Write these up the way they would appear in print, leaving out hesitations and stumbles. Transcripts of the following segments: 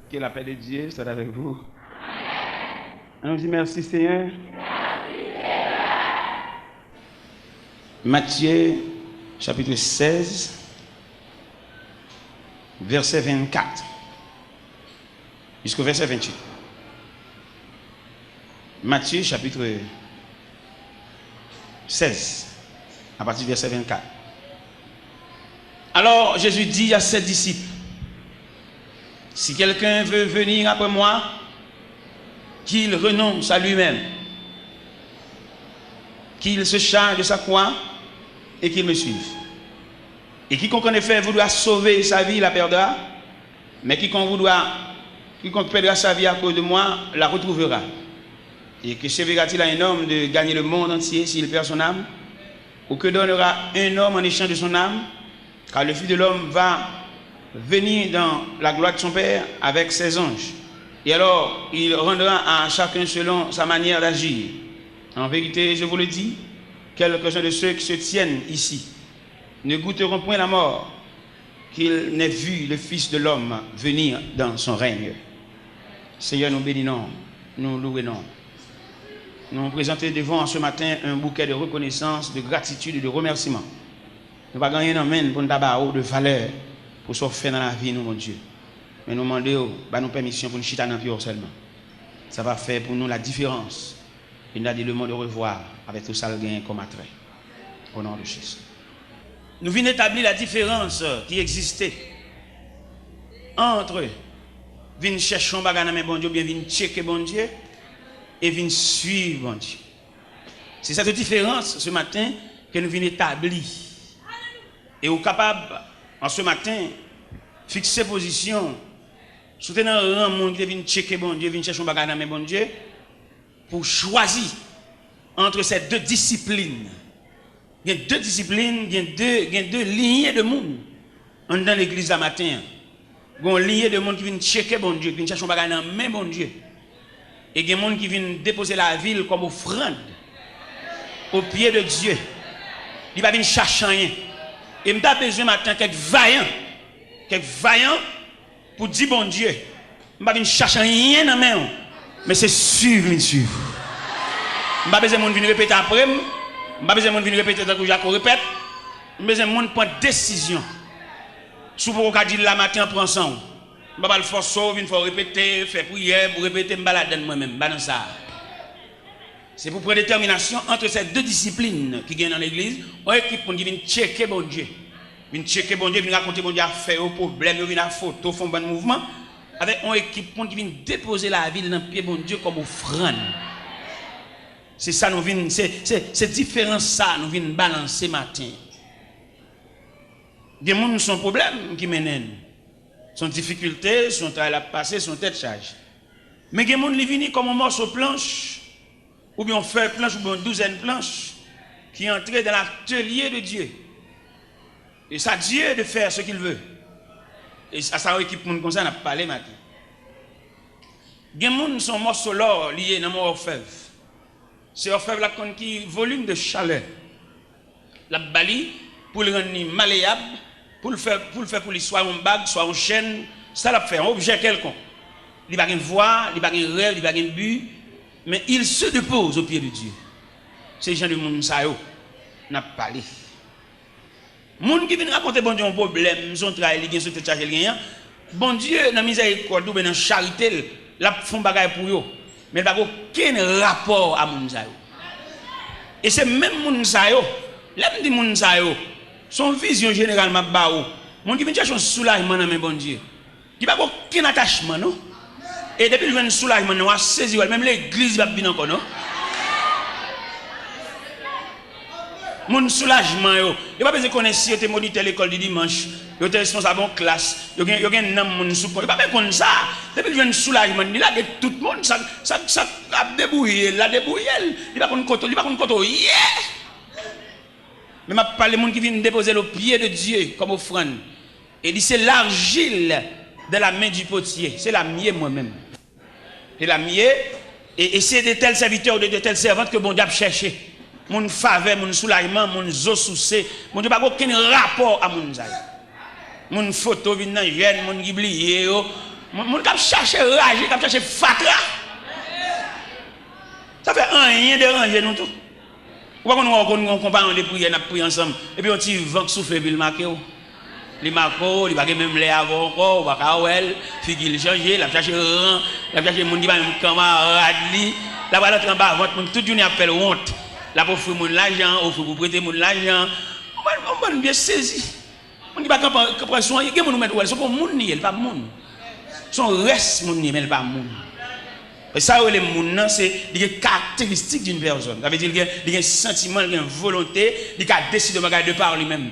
Que la paix de Dieu soit avec vous. On nous dit merci Seigneur. Matthieu chapitre 16, verset 24 jusqu'au verset 28. Matthieu chapitre 16, à partir du verset 24. Alors Jésus dit à ses disciples, si quelqu'un veut venir après moi, qu'il renonce à lui-même, qu'il se charge de sa croix et qu'il me suive. Et quiconque en effet voudra sauver sa vie, la perdra, mais quiconque perdra sa vie à cause de moi, la retrouvera. Et que servira-t-il à un homme de gagner le monde entier s'il perd son âme? Ou que donnera un homme en échange de son âme? Car le Fils de l'homme va venir dans la gloire de son Père avec ses anges. Et alors, il rendra à chacun selon sa manière d'agir. En vérité, je vous le dis, quelques-uns de ceux qui se tiennent ici ne goûteront point la mort qu'ils n'aient vu le Fils de l'homme venir dans son règne. Seigneur, nous bénissons, nous louons. Nous présentons devant ce matin un bouquet de reconnaissance, de gratitude et de remerciement. Nous ne pas gagner un pour nous avoir de valeur pour ce faire dans la vie, nous, mon Dieu. Mais nous demandons nous permission pour nous chiter dans le seulement. Ça va faire pour nous la différence. Et nous avons dit le mot de revoir avec tout ça le gain comme attrait. Au nom de Jésus. Nous venons établir la différence qui existait entre venir chercher un bagage dans bon Dieu, bien venir checker bon Dieu et venir suivre bon Dieu. C'est cette différence ce matin que nous venons établir. Et vous capable en ce matin fixer position, soutenir un monde qui vient checker bon Dieu, vient chercher un bagage dans bon Dieu pour choisir entre ces deux disciplines. Il y a deux disciplines, il y a deux lignées de monde dans l'église ce matin. Il y a une lignée de monde qui vient checker bon Dieu, qui vient chercher un bagage dans main bon Dieu. Et il y a des gens qui viennent déposer la ville comme offrande au pied de Dieu. Il ne va pas venir chercher rien. Et je n'ai besoin maintenant quelques vaillants pour dire bon Dieu. Je ne vais pas venir chercher rien dans la main, mais c'est suivre. Je n'ai pas besoin de venir répéter après. Je n'ai pas besoin de venir répéter tant que Jacques répète. Je n'ai pas besoin de prendre décision. Si vous pouvez dire la matin, on prend ça. Je ne vais pas le forcer, il faut répéter, faire prière, pour répéter, je balade moi-même. C'est pour prendre détermination entre ces deux disciplines qui viennent dans l'église. On équipe qui vient checker bon Dieu. Vient checker bon Dieu, vient raconter bon Dieu à faire au problème, vient à photo, font bon mouvement. Avec une équipe qui vient déposer la ville dans le pied bon Dieu comme offrande. C'est ça nous vient, c'est différent ça nous vient balancer matin. Des gens sont problèmes qui mènent. Son difficulté, son travail à passer, son tête charge. Mais des gens qui viennent comme un morceau planche, ou bien on fait planche, ou bien une douzaine de planches, qui entrent dans l'atelier de Dieu. Et c'est à Dieu de faire ce qu'il veut. Et à sa équipe comme ça, on a parlé maintenant. Des gens qui sont morceaux l'or liés dans mon orfèvre. C'est orfèvre qui volume de chaleur. La bali pour le rendre malléable, pour le faire pour lui soit une bague, soit une chaîne, ça l'a fait un objet quelconque. Il n'a pas de voix, il n'a pas de rêve, il n'a pas de but, mais il se dépose au pied de Dieu. C'est les gens du monde ça n'a pas parlé. Les gens qui viennent raconter bon Dieu un problème, son travail, il gagne, charge, il gagne. Bon Dieu, dans la miséricorde, dans la charité, il font bagaille pour eux. Mais il n'y a aucun rapport à moun sa yo. Et c'est même moun sa yo, l'aime di moun sa yo, son vision généralement ba ou. Moun qui vient chercher un soulagement dans mes bon Dieu. Il n'y a aucun attachement non. Et depuis le soulagement, on a saisi même l'église va bien encore non. Mon soulagement yo, il pas besoin connaître si tu moniteur l'école du dimanche, tu es responsable en classe, il y a un nom mon support, il pas besoin comme ça. Depuis le soulagement, il a tout le monde ça a débrouillé, la débrouillé, il pas contre koto, yeah. Mais m'a parlé monde qui vient déposer le pied de Dieu comme offrande. Et dit c'est l'argile de la main du potier, c'est la mienne moi-même. C'est la mienne et c'est de tels serviteurs ou de telles servantes que bon Dieu a cherché. Mon faveur, mon soulagement, mon zo soucé, mon Dieu pas aucun rapport à mon zaï. Mon photo vient dans jeune, mon giblier, Mon cap chercher rage, cap chercher fatra. Ça fait rien déranger nous tout. Pourquoi on compare des prières, on prie ensemble et puis on tire vent souffle puis le marqué. Les marco, il va même les avant encore, va kawel, figil changer, la chercher rang, la chercher monde qui va même camarade li, la va l'autre en bas, votre toute journée appelle honte. La pour offrir mon l'argent, offrir pour prêter mon l'argent. On va bien saisi. On dit pas qu'on soin, il y a mon mettre ouais, son monde ni, elle pas monde. Son reste mon ni, mais elle pas monde. Et ça les monde c'est des caractéristiques d'une personne. Ça veut dire qu'il y a un sentiment, il y a une volonté, il a décidé de regarder par lui-même.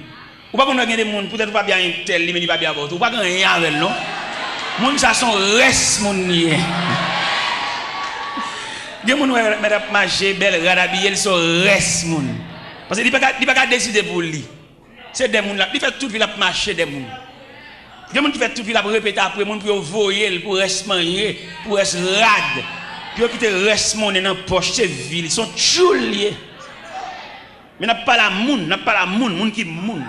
Ou pas qu'on a des monde peut-être pas bien tel, mais il pas bien votre. Ou pas qu'on rien avec non. Monde ça son reste mon ni. Il y a des gens qui marcher belle radabiller ils sont reste moun parce que il pas décider pour lui c'est des moun là il fait toute vie la marcher des moun des moun qui fait toute vie la répéter après moun pour voyer pour reste manger pour reste rad puis quitter reste mon dans poche c'est ville ils sont chouliers mais n'a pas la moun qui moun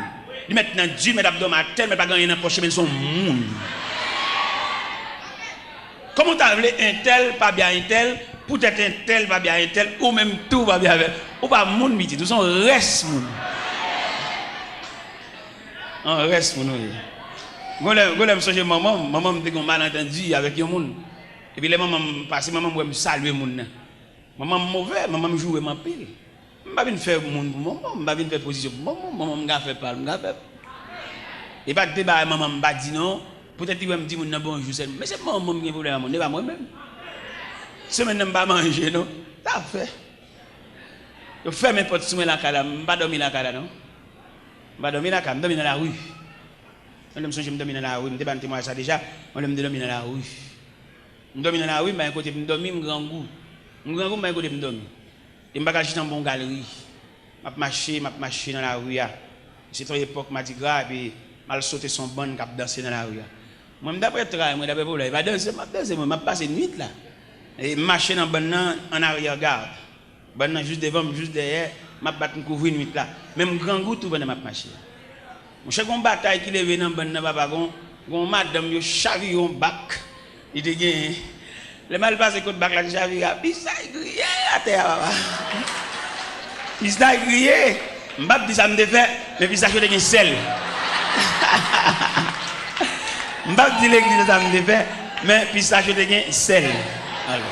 ils mettent dans Dieu mettent abdomen terre mais pas gagner dans poche mais ils sont moun comment tu as un tel pas bien un tel peut-être un tel va bien un tel ou même tout va bien ou pas moun miti tout son reste moun on reste moun golem songe maman me dit qu'on malentendu avec un moun et puis les maman passer maman me saluer moun maman mauvais maman me jouer ma pile m'pa venir faire moun pour maman m'pa venir faire position pour maman m'ga faire parler m'ga faire et pas débat maman m'pa dit non peut-être il va me dire moun bonjour mais c'est maman qui problème mon pas moi même c'est maintenant pas manger non ça fait je fais mes potes sous la cala pas dormir la cala non pas dormir la cala dormir dans la rue on me songe me dormir dans la rue me débat moi ça déjà on me dormir dans la rue me dormir dans la rue mais côté me dormir me grand goût mais côté me dormir et me pas acheter dans bon galerie m'a marcher dans la rue c'est une époque Mardi Gras et puis mal sauter son bonne cap danser dans la rue moi d'après travail moi d'après problème va danser m'a passer nuit là et marcher dans bonne en arrière garde bonne juste devant juste derrière m'a battre couvrir nuit là même grand goût tout bonne m'a marcher mon cher gon bataille qui levé dans bonne papa gon madame yo chavillon bac il te gagne le mal passé côté bac là chavillon puis ça grillé à terre papa puis ça grillé m'pa dit ça me fait mais puis ça je te gagne sel m'pa dit l'église ça me fait mais puis ça je te gagne sel alors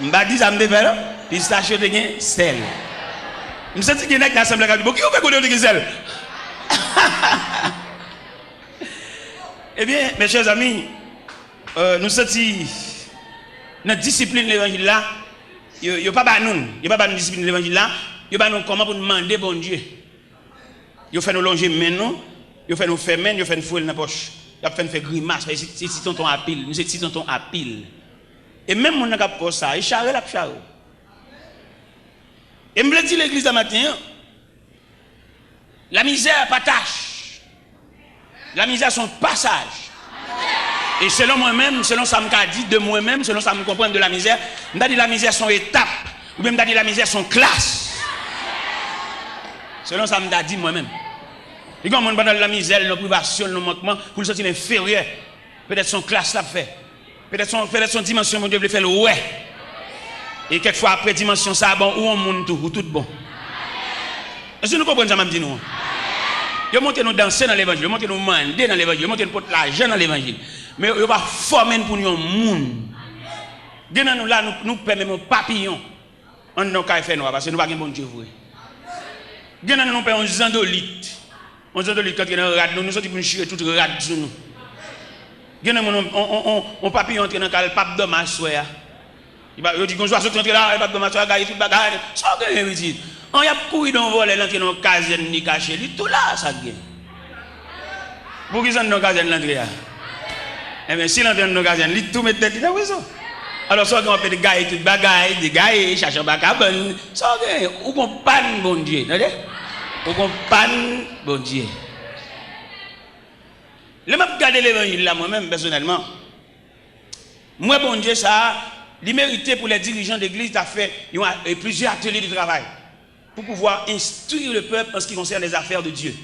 m'pa dit ça me fait là puis ça je te gagne sel me senti que nek l'assemblée ka dit bon qui on fait connaître de sel. Eh bien, mes chers amis, nous sommes notre discipline de l'évangile là, il n'y a pas de discipline de l'évangile là, il n'y a pas comment pour demander bon Dieu. Il fait nous longer maintenant, il fait nous faire main, il fait nous fouiller dans la poche, il fait nous faire grimace, c'est si tonton à pile, nous c'est si tonton à pile. Et même mon n'a pas ça, il charre la charre. Et me dit l'église ce matin, la misère pas tâche. La misère son passage. Et selon moi-même, selon ça me dit de moi-même, selon ça me comprend de la misère, je dis la misère son étape, ou même je dis la misère son classe. Selon ça me dit moi-même. Et quand on dans la misère, nos privations, nos manquements, pour le sentir inférieur, peut-être son classe l'a fait. Peut-être son dimension, mon Dieu, le fait le ouais. Et quelquefois après dimension ça bon ou on monte tout ou tout bon. Est-ce que nous comprenons ça m'a dit nous? Yo monter nous danser dans l'évangile, yo monter nous mander dans l'évangile, yo monter nous porter l'argent dans l'évangile. Mais yo pas former pour nous monde. Gena nous là nous permettons papillon. On nous ka faire noir parce que nous pas gen bon Dieu vrai. Gena nous perd un zandolite. On zandolite quand dans rad nous sorti pour nous chier tout rad sur nous. Gena on papillon entre dans le pape dommage soya. Il dit qu'on soit rentrer là, il va pas marcher gagner tout bagarre. Ça gagne petit. On y a couru dans voler l'entrée dans caserne ni caché, lui tout là ça gagne. Pour qui ça dans caserne l'entrée là? Eh bien si l'entrée dans caserne, lui tout mettre tête dans prison. Alors ça on peut gagner tout bagarre, des gars chercher bagarre bonne. Ça gagne ou qu'on panne bon Dieu, entendez? Ou qu'on panne bon Dieu. Le m'a regarder l'évangile là moi-même personnellement. Moi bon Dieu ça il méritait pour les dirigeants d'église d'affaires fait plusieurs ateliers de travail pour pouvoir instruire le peuple en ce qui concerne les affaires de Dieu.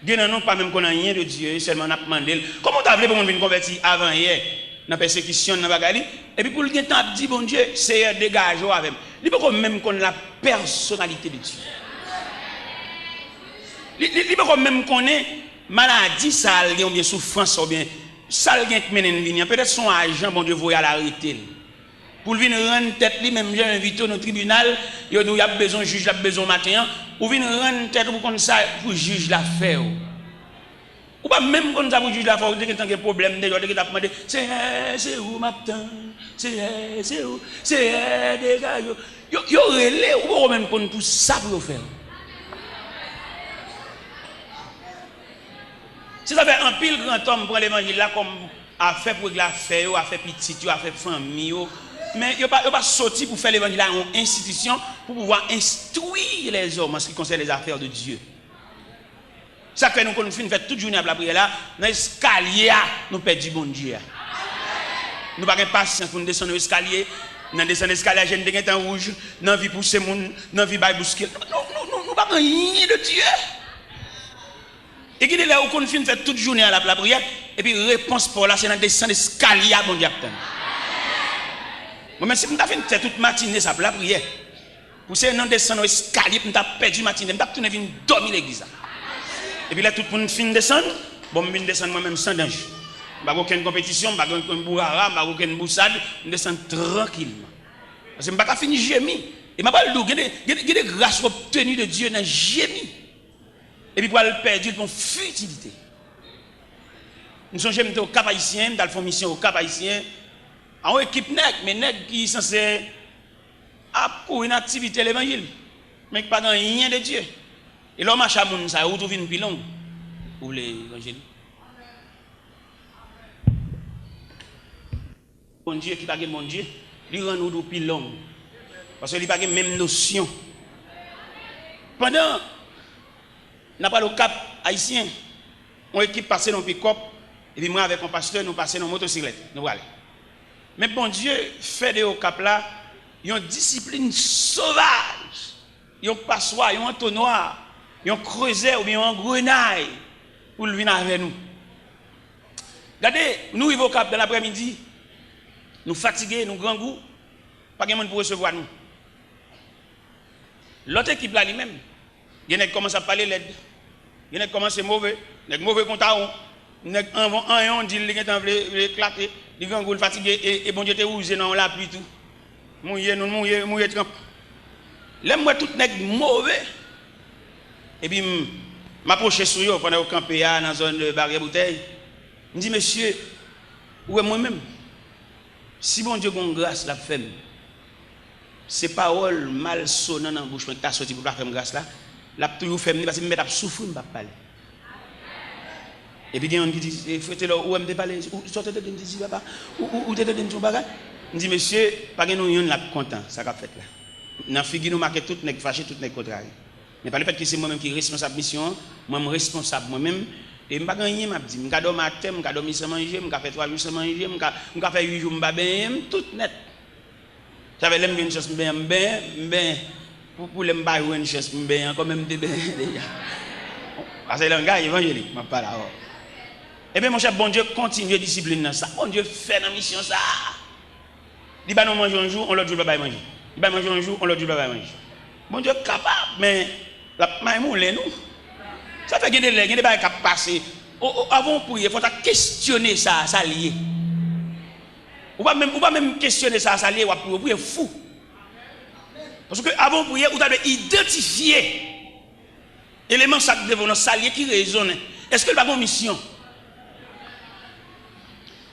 Gen non pas même qu'on a rien de Dieu, seulement on a demandé. Comment tu as voulu pour nous venir convertir avant hier dans persécution dans bagarre et puis pour le temps dit bon Dieu, c'est dégage avec. Il peut même qu'on la personnalité de Dieu. Il peut même connaître maladie ça ou bien souffrance ou bien ça qui mène venir peut-être son agent bon Dieu voyait l'arrêter. Pour venir rendre tête lui même j'ai invité au tribunal, il y a besoin juge, il a besoin matin, ou venir rendre tête pour comme ça pour juge l'affaire. Ou pas même quand ça pour juge l'affaire, dès que tu as un problème, dès que tu as demandé, c'est où m'attend, c'est où, c'est dégage. Yo relé ou même qu'on tout ça pour faire. Si ça fait un pile grand homme pour l'évangile là comme a fait pour la faire, a fait petit, a fait famille, mais il pas sorti pour faire l'évangile là en institution pour pouvoir instruire les hommes en ce qui concerne les affaires de Dieu. Ça fait nous qu'on fait toute journée à la prière là, dans l'escalier nous perdons bon Dieu. Nous pas de patience pour nous descendre l'escalier, dans descendre l'escalier jeune de temps rouge, dans vie pousser moun, dans vie bail bousquer. Nous pas rien de Dieu. Et qui est là où qu'on fait toute journée à la prière et puis réponse pour là c'est dans descendre l'escalier bon Dieu. Moi même si nous avons fait toute matinée ça pour la prière. Pour c'est dans descendre l'escalier pour nous perdu matinée, nous tourner venir dormir l'église. Et puis là tout le monde fin descendre, bon me descendre moi-même sans danger. Pas aucune compétition, pas aucun bourrara, pas aucune boussade, je descends tranquillement. Parce que je ne peux pas finir gémir. Et je ne pas des grâces obtenues de Dieu dans gémir. Et puis pour le perdre, pour futilité. Nous sommes jamais au Cap Haïtien, dans la mission au Cap Haïtien, en équipe nègre, mais nègre qui sont censés pour une activité de l'évangile, mais qui pas dans rien de Dieu. Et l'homme à Chamoun, ça a retrouvé une pilon pour l'évangile. Mon Dieu qui n'a pas mon Dieu, lui rend nous plus long. Parce qu'il n'a pas la même notion. Pendant, n'a pas le Cap haïtien, on équipe passer dans le pick-up, et puis moi avec un pasteur, nous passons dans la motocyclette. Nous voilà. Mais bon Dieu fait de au Cap là, il y a une discipline sauvage. Il y a un passoire, il y a un entonnoir, il y a un creuset ou bien un grenaille pour venir avec nous. Regardez, nous arrivons au Cap dans l'après-midi. Nous fatigués, nous grand goût, pas de monde pour recevoir nous. L'autre équipe là lui-même, il y a qui commence à parler l'aide, il y a qui commence à mauvais, il y a mauvais compte à on, on dit qu'il est éclaté, il grand goût fatigué et bon Dieu te rouge dans la pluie tout. Mouillé trempe. Là moi tout nèg mauvais. Et puis m'approcher sur eux pendant au camper dans la zone de barrière bouteille. Je dis monsieur, où est moi-même? Si bon Dieu a grâce la femme, ces paroles mal sonnantes dans la bouche, mais tu as sorti pour la faire grâce là, la toujours fait parce que je vais souffrir, je ne vais pas parler. Et puis il y a un qui dit, il faut te là, où est-ce que tu parles? Où sortez de me papa? Où tu te donnes ton bagage? Je dis, monsieur, pas que nous sommes content, ça qu'a fait là. Dans la figure, nous marquons tout, nous fâchés, tout, nous contrariés. Mais pas le fait que c'est moi-même qui est responsable de la mission, moi-même responsable moi-même. Et je ne sais pas rien, je dis, je dors matin, je dors sans manger, je fais 3 jours sans manger, je fais 8 jours, je bien, tout net. Ça veut dire que je une chance, bien, pour les m'bailler une chance, bien, quand même, déjà. Parce que le gars évangélique, je ne parle pas. Eh bien, mon cher, bon Dieu continue à discipliner dans ça. Bon Dieu fait dans la mission ça. Il va nous manger un jour, on l'autre jour, il va manger. Il va manger un jour, on l'autre jour, il va manger. Bon Dieu est capable, mais la maïmoule, nous. Ça fait qu'il y a des choses qui passent. Avant pour il faut questionner ça, ça lié. Ou pas même questionner ça, ça lié, ou pour fou. Parce que avant pour vous avez identifié éléments de nos saliers qui résonnent. Est-ce que le une mission?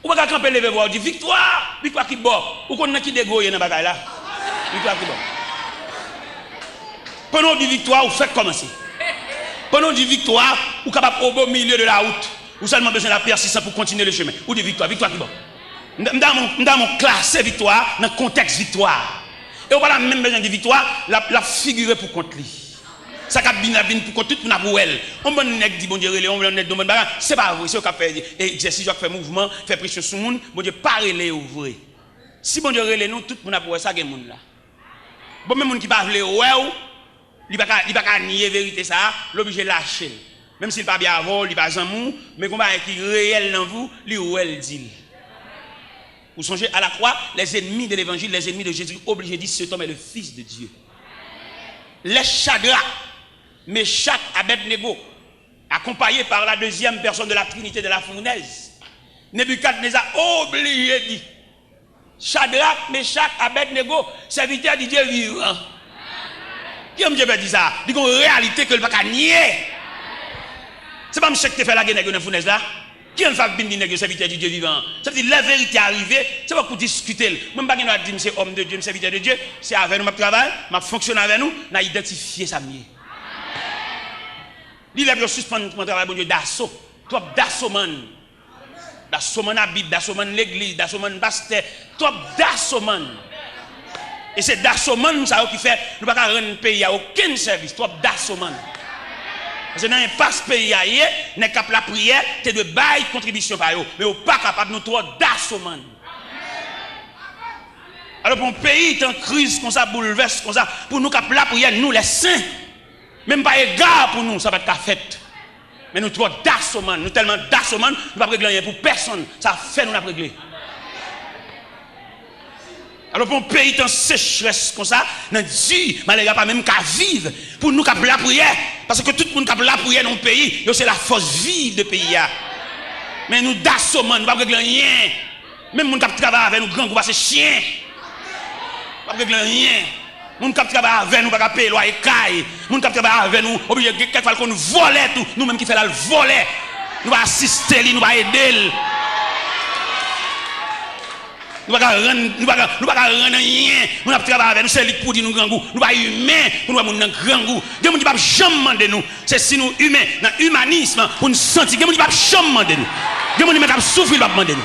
Ou pas camper lever voir dit victoire qui bord. Ou qu'on a qui dégoye dans bagaille là. Victoire qui bord. Pendant du victoire, vous faites commencer. Pendant du victoire, vous êtes capable au milieu de la route. Vous avez seulement besoin de la persistance pour continuer le chemin. Ou de victoire qui bord. Dans mon classe victoire, dans le contexte victoire. Et on n'a même besoin de victoire, la figurer pour contre lui. Ça cap bien pour contre tout pour elle. On bon nèg dit bon Dieu relé, on bon nèg bon bagarre, c'est pas vrai, c'est au cap faire exercice, faire mouvement, faire pression sur monde, bon Dieu pas relé ouvrir. Si bon Dieu relé nous tout pour pour ça gen monde là. Bon même monde qui pas vle ouais, il pas nier vérité ça, l'obligé lâcher. Même s'il pas bien avant, il pas zamou, mais combat qui est réel dans vous, lui ou elle dit. Vous songez à la croix, les ennemis de l'évangile, les ennemis de Jésus, obligés de dire cet homme est le Fils de Dieu. Les Shadrach, Meshach, Abednego, accompagnés par la deuxième personne de la Trinité de la fournaise, Nebuchadnezzar obligé de dire Shadrach, Meshach, Abednego, serviteurs de Dieu vivant. Qui aime Dieu dire ça? Il y a une réalité que le pas nier. C'est pas monsieur qui te fait la guerre dans la fournaise là. Qui aime faire bien serviteur de Dieu vivant? Ça veut dire la vérité arrivée, c'est pas pour discuter. Même pas dire que c'est homme de Dieu, serviteur de Dieu, c'est avec nous, je travaille, je fonctionne avec nous, on a identifié ça mieux. Il a suspendre mon travail, bon Dieu, d'assaut. Trop d'assaut, man. D'assaut, man, la Bible, d'assaut, man, l'église, d'assaut, man, pasteur. Trop d'assaut, man. Et c'est d'assaut, man, ça qui fait, nous ne pouvons pas rendre un pays à aucun service. Trop d'assaut, man. Parce que dans un passe pays, n'est capable la prière, c'est de bailler contribution par eux. Mais on n'est pas capable de nous trop d'assaut, man. Alors pour un pays est en crise, comme ça, bouleverse, comme ça, pour nous capable la prière, nous les saints. Même pas égard pour nous, ça va être fait. Mais nous trop d'assommant, nous tellement d'assommant, nous ne pouvons pas régler rien pour personne. Ça fait nous la régler. Alors pour un pays en sécheresse comme ça, nous dit, malgré pas même qu'à vivre, pour nous capable la prière, parce que tout le monde capable la prière dans le pays, c'est la force vive de pays. Mais nous d'assommant, nous ne pouvons pas régler rien. Même nous qui travaillent avec nous, grands groupes, c'est chien. Nous ne pouvons pas régler rien. Moun kap travaille avec nous pas payer loyer caille. Moun kap travaille avec nous obligé quelquefois qu'on nous vole tout. Nous même qui fait la voler. Nous va assister lui, nous va aider. Nous pas rendre rien. Nous kap travaille avec nous c'est lui pour dire nous grand goût. Nous pas humain pour nous moun grand goût. Des moun qui pas jamais demander nous. C'est si nous humains dans humanisme pour nous sentir. Des moun qui pas jamais demander nous. Des moun qui pas souffrir pas demander nous.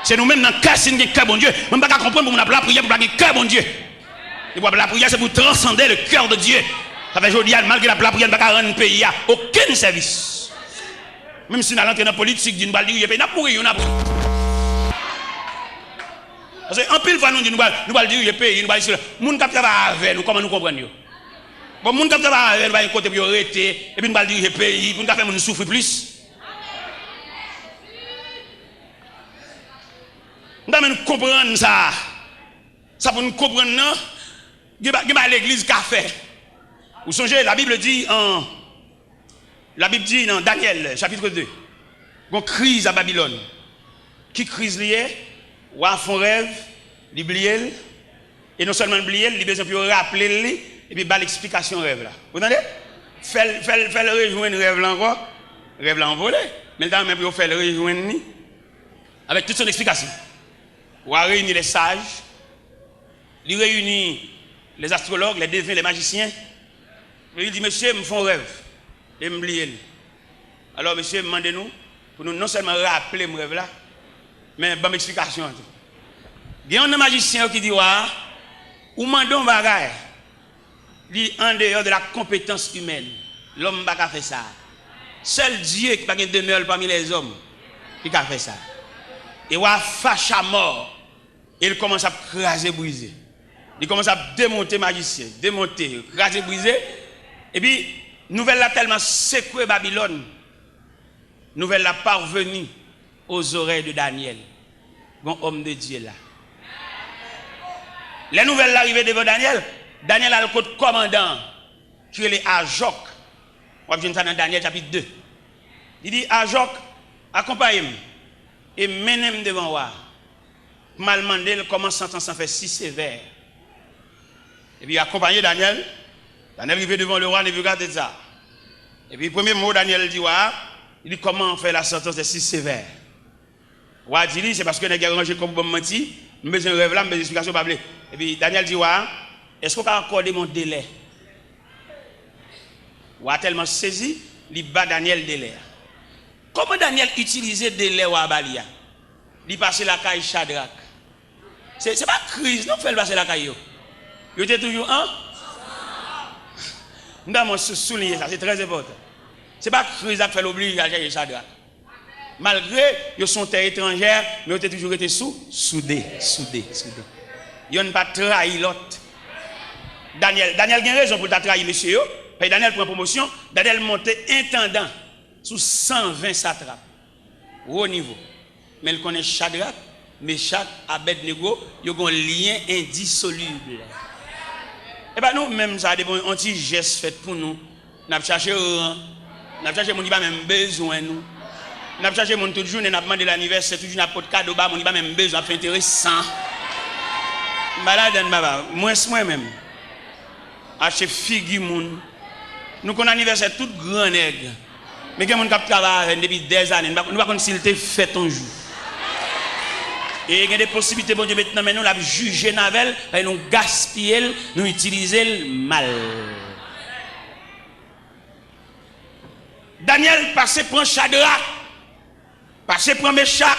C'est nous même dans casse qui cœur bon Dieu. Même pas comprendre pour nous la prière pour pas cœur bon Dieu. Et la prière, c'est pour transcender le cœur de Dieu. Ça fait aujourd'hui, malgré la prière, ne va pas rendre un pays à aucun service. Même si nous allons entrer dans la politique, nous allons dire, nous allons pourrir, nous allons parce qu'en pile fois, nous allons dire, pays, nous allons dire, nous allons travailler avec nous, comment nous comprenons. Bon, nous allons travailler avec nous, nous allons côté pour arrêter, et puis nous allons dire, pays, pour nous faire nous souffrir plus. Nous allons comprendre ça. Ça pour nous comprendre, non? L'église qu'a fait. Vous songez, la Bible dit dans Daniel, chapitre 2, une crise à Babylone. Qui crise liée? Ou a font rêve, l'oublier, et non seulement l'oublier, il a besoin de rappeler, et puis il l'explication rêve là. Vous entendez? Fait le rejoindre rêve là encore, rêve là envolé, mais dans même il fait le rejoindre avec toute son explication. Ou a réuni les sages, il réunit les astrologues, les devins, les magiciens. Il dit, monsieur, me font rêve. Et me oublier. Alors, monsieur, demandez-nous, pour nous non seulement rappeler mon rêve là, mais bonne explication. Il y a un magicien qui dit, ou mandons bagaille. Il dit, en dehors de la compétence humaine, l'homme n'a pas fait ça. Seul Dieu qui n'a pas demeure parmi les hommes qui a fait ça. Et ou a fâche à mort. Il commence à craser, briser. Il commence à démonter magicien, démonter, craser, briser. Et puis, nouvelle là tellement secoué Babylone. Nouvelle là parvenue aux oreilles de Daniel. Bon homme de Dieu là. Les nouvelles là arrivées devant Daniel. Daniel a le code commandant qui est Ajok. On va voir ça dans Daniel chapitre 2. Il dit Ajok, accompagnez-moi et menez-moi devant moi. Mal mandé comment sentence en fait si sévère. Et puis accompagné Daniel. Daniel arrivé devant le roi Nebuchadnezzar. Et puis le premier mot Daniel dit il dit comment faire la sentence de si sévère. Le roi dit c'est parce que les gens rangé comme bon menti, mais je rêve là, mais explications pas blé. Et puis Daniel dit est-ce qu'on peut accorder mon délai? Le roi tellement saisi, il bat Daniel délai. Comment Daniel utilisait délai ou abalia? Il passait la caille Shadrach. C'est pas crise, non, fait passer la caille. Il était toujours nous avons souligné ça, c'est très important. Ce n'est pas crise qui fait l'obligation à chercher Shadrach. Malgré qu'ils sont terre étrangère, mais ils ont toujours été soudés. Ils n'ont pas trahi l'autre. Daniel a raison pour trahi monsieur. Et Daniel prend promotion, Daniel monte intendant sous 120 satrapes. Au niveau. Mais il connaît Shadrach, Meshach, Abednego, ils ont un lien indissoluble. Et bien nous, même ça, des petits gestes faits pour nous. Nous avons cherché rang, nous avons cherché mon qui n'a même besoin nous. Nous avons cherché mon toute journée, nous avons demandé l'anniversaire, toute journée, nous avons pas de cadeau, mon qui n'a même besoin, c'est intéressant. Malade, moi-même. Acheter figure moun. Nous connaissons l'anniversaire tout grand nègre. Mais quelqu'un qui travaille depuis des années, nous ne pouvons pas s'il te fait un jour. Et il y a des possibilités, bon Dieu, maintenant, mais nous l'avons jugé Navel, et nous gaspillé, nous utilisé mal. Daniel passe prend Shadrach, passe prend Meshach,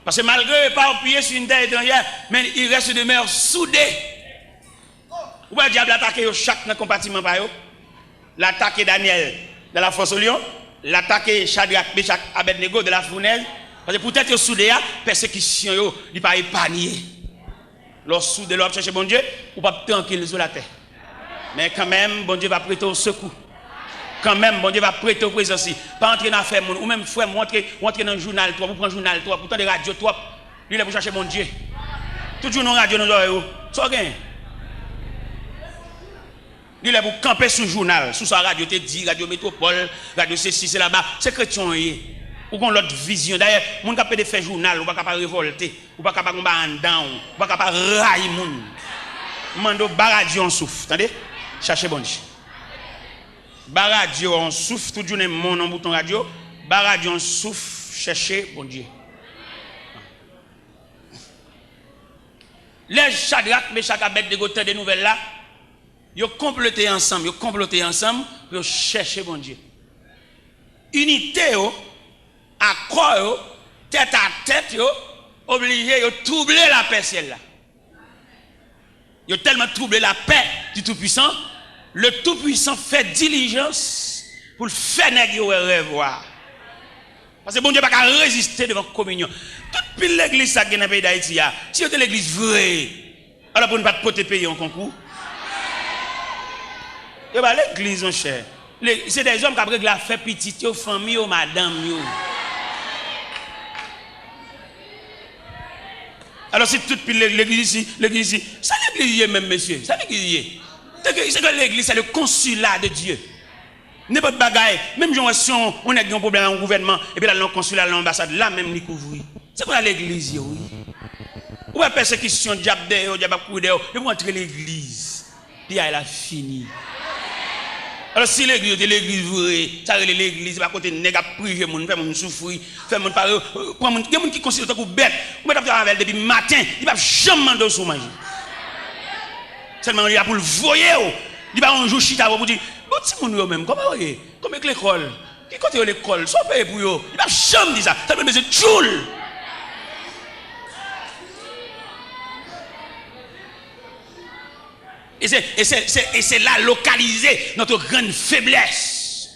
parce que malgré pas appuyé sur une terre étrangère, mais il reste de demeure soudé. Ou pas le diable attaquer chaque compartiment par eux. L'attaquer Daniel de la fosse au lion, l'attaquer Shadrach, Meshach, Abednego de la fournaise. Parce que peut-être que soudé la persécution, il pas épargné. Lorsque soudé, l'on cherche bon Dieu, ou pas tranquille sur la terre. Mais quand même, bon Dieu va prêter au secours. Quand même, bon Dieu va prêter au présence. Pas entrer dans l'affaire, ou même frère, entrer dans le journal, toi, vous prenez le journal, toi, pourtant des radios, toi, lui, il est pour chercher bon Dieu. Toujours dans la radio, nous avons. Ça gagne. Lui, il est pour camper sur le journal, sur sa radio, te dit, radio métropole, radio ceci, c'est là-bas. C'est chrétien. Ou qu'on l'autre vision. D'ailleurs, mon capable de faire journal, ou pas capable de révolter, ou pas capable de en down, ou pas capable de railler moun. Mando baradio en souffle, attendez? Cherchez bon Dieu. Baradio en souffle, tout journée mon en bouton radio, baradio en souffle, cherchez bon Dieu. Les Shadrach, Meshach, Abednego des nouvelles là, ils ont comploté ensemble pour chercher bon Dieu. Unité, accord, tête à tête, obligé de troubler la paix celle-là. Ils ont tellement troublé la paix du Tout-Puissant, le Tout-Puissant fait diligence pour le faire négocier revoir. Parce que bon Dieu n'a pas résister devant la communion. Toute l'église qui est dans le pays d'Haïti, si c'était l'église vraie, alors pour ne pas porter payer en concours. L'église, mon cher, c'est des hommes qui ont réglé la fait petite, aux familles, aux madame. Alors c'est toute l'église ici, ça l'église même, monsieur, ça l'église. C'est que l'église, c'est le consulat de Dieu. N'importe bagaille, même si on a un problème dans le gouvernement, et puis là, le consulat, l'ambassade, là même, il couvre. C'est quoi l'église, oui? Ou la persécution, diable, diable, il faut entrer l'église. Puis elle a fini. Alors si l'église est l'église vraie, ça c'est l'église, pas côté nèg privé moun, fait moun souffrir, fait moun parler, prend moun, il y a moun qui considère comme bête. Ou mettre avec depuis matin, il va jamais manger sous manger. Seulement il a pour le voyer, il va un jour chita pour dire, bon petit moun yo même, comment voyez, comme avec l'école, qui côté l'école, soit payé pour yo, il va jamais dire ça, ça veut dire joule. Et c'est là localisé notre grande faiblesse.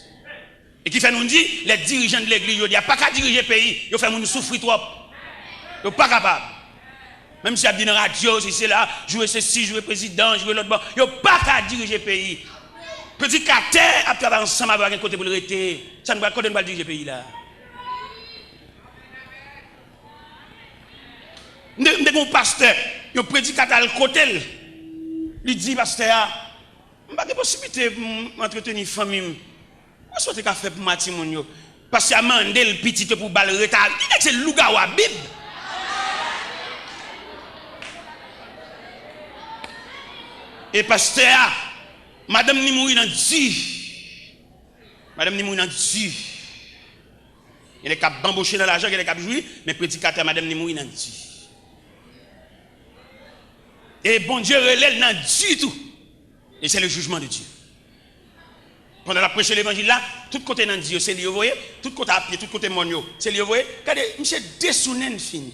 Et qui fait nous dire, les dirigeants de l'église, ils disent, pas qu'à diriger le pays, ils font nous souffrir trop. Ils ne sont pas capables. Même si ils ont dit dans la radio, si c'est là, jouer ceci, jouer président, jouer l'autre bon, ils ne sont pas qu'à diriger le pays. Petit carter, à travailler ensemble avec un côté pour le rester. Ça ne va pas diriger le pays là. Nous avons un pasteur, il prédique à le côté. Il dit, pasteur, je n'ai pas de possibilité d'entretenir une famille. Je souhaite qu'à faire pour Mati Mounio. Parce qu'il a demandé le petit pour balle retard. Il dit que c'est Lougawa Bib. Et pasteur, madame Nimouи n'a dit. Madame Nimoui n'a dit. Il est capable d'embaucher dans l'argent, il est capable de jouer, mais prédicateur, madame Nimoui n'a dit. Et bon Dieu relève n'a du tout. Et c'est le jugement de Dieu. Pendant la prêche de l'évangile là, tout côté dans Dieu, c'est lui, vous voyez, tout côté à pied, tout côté monio, c'est lui, vous voyez. Regardez, monsieur dessounen fini.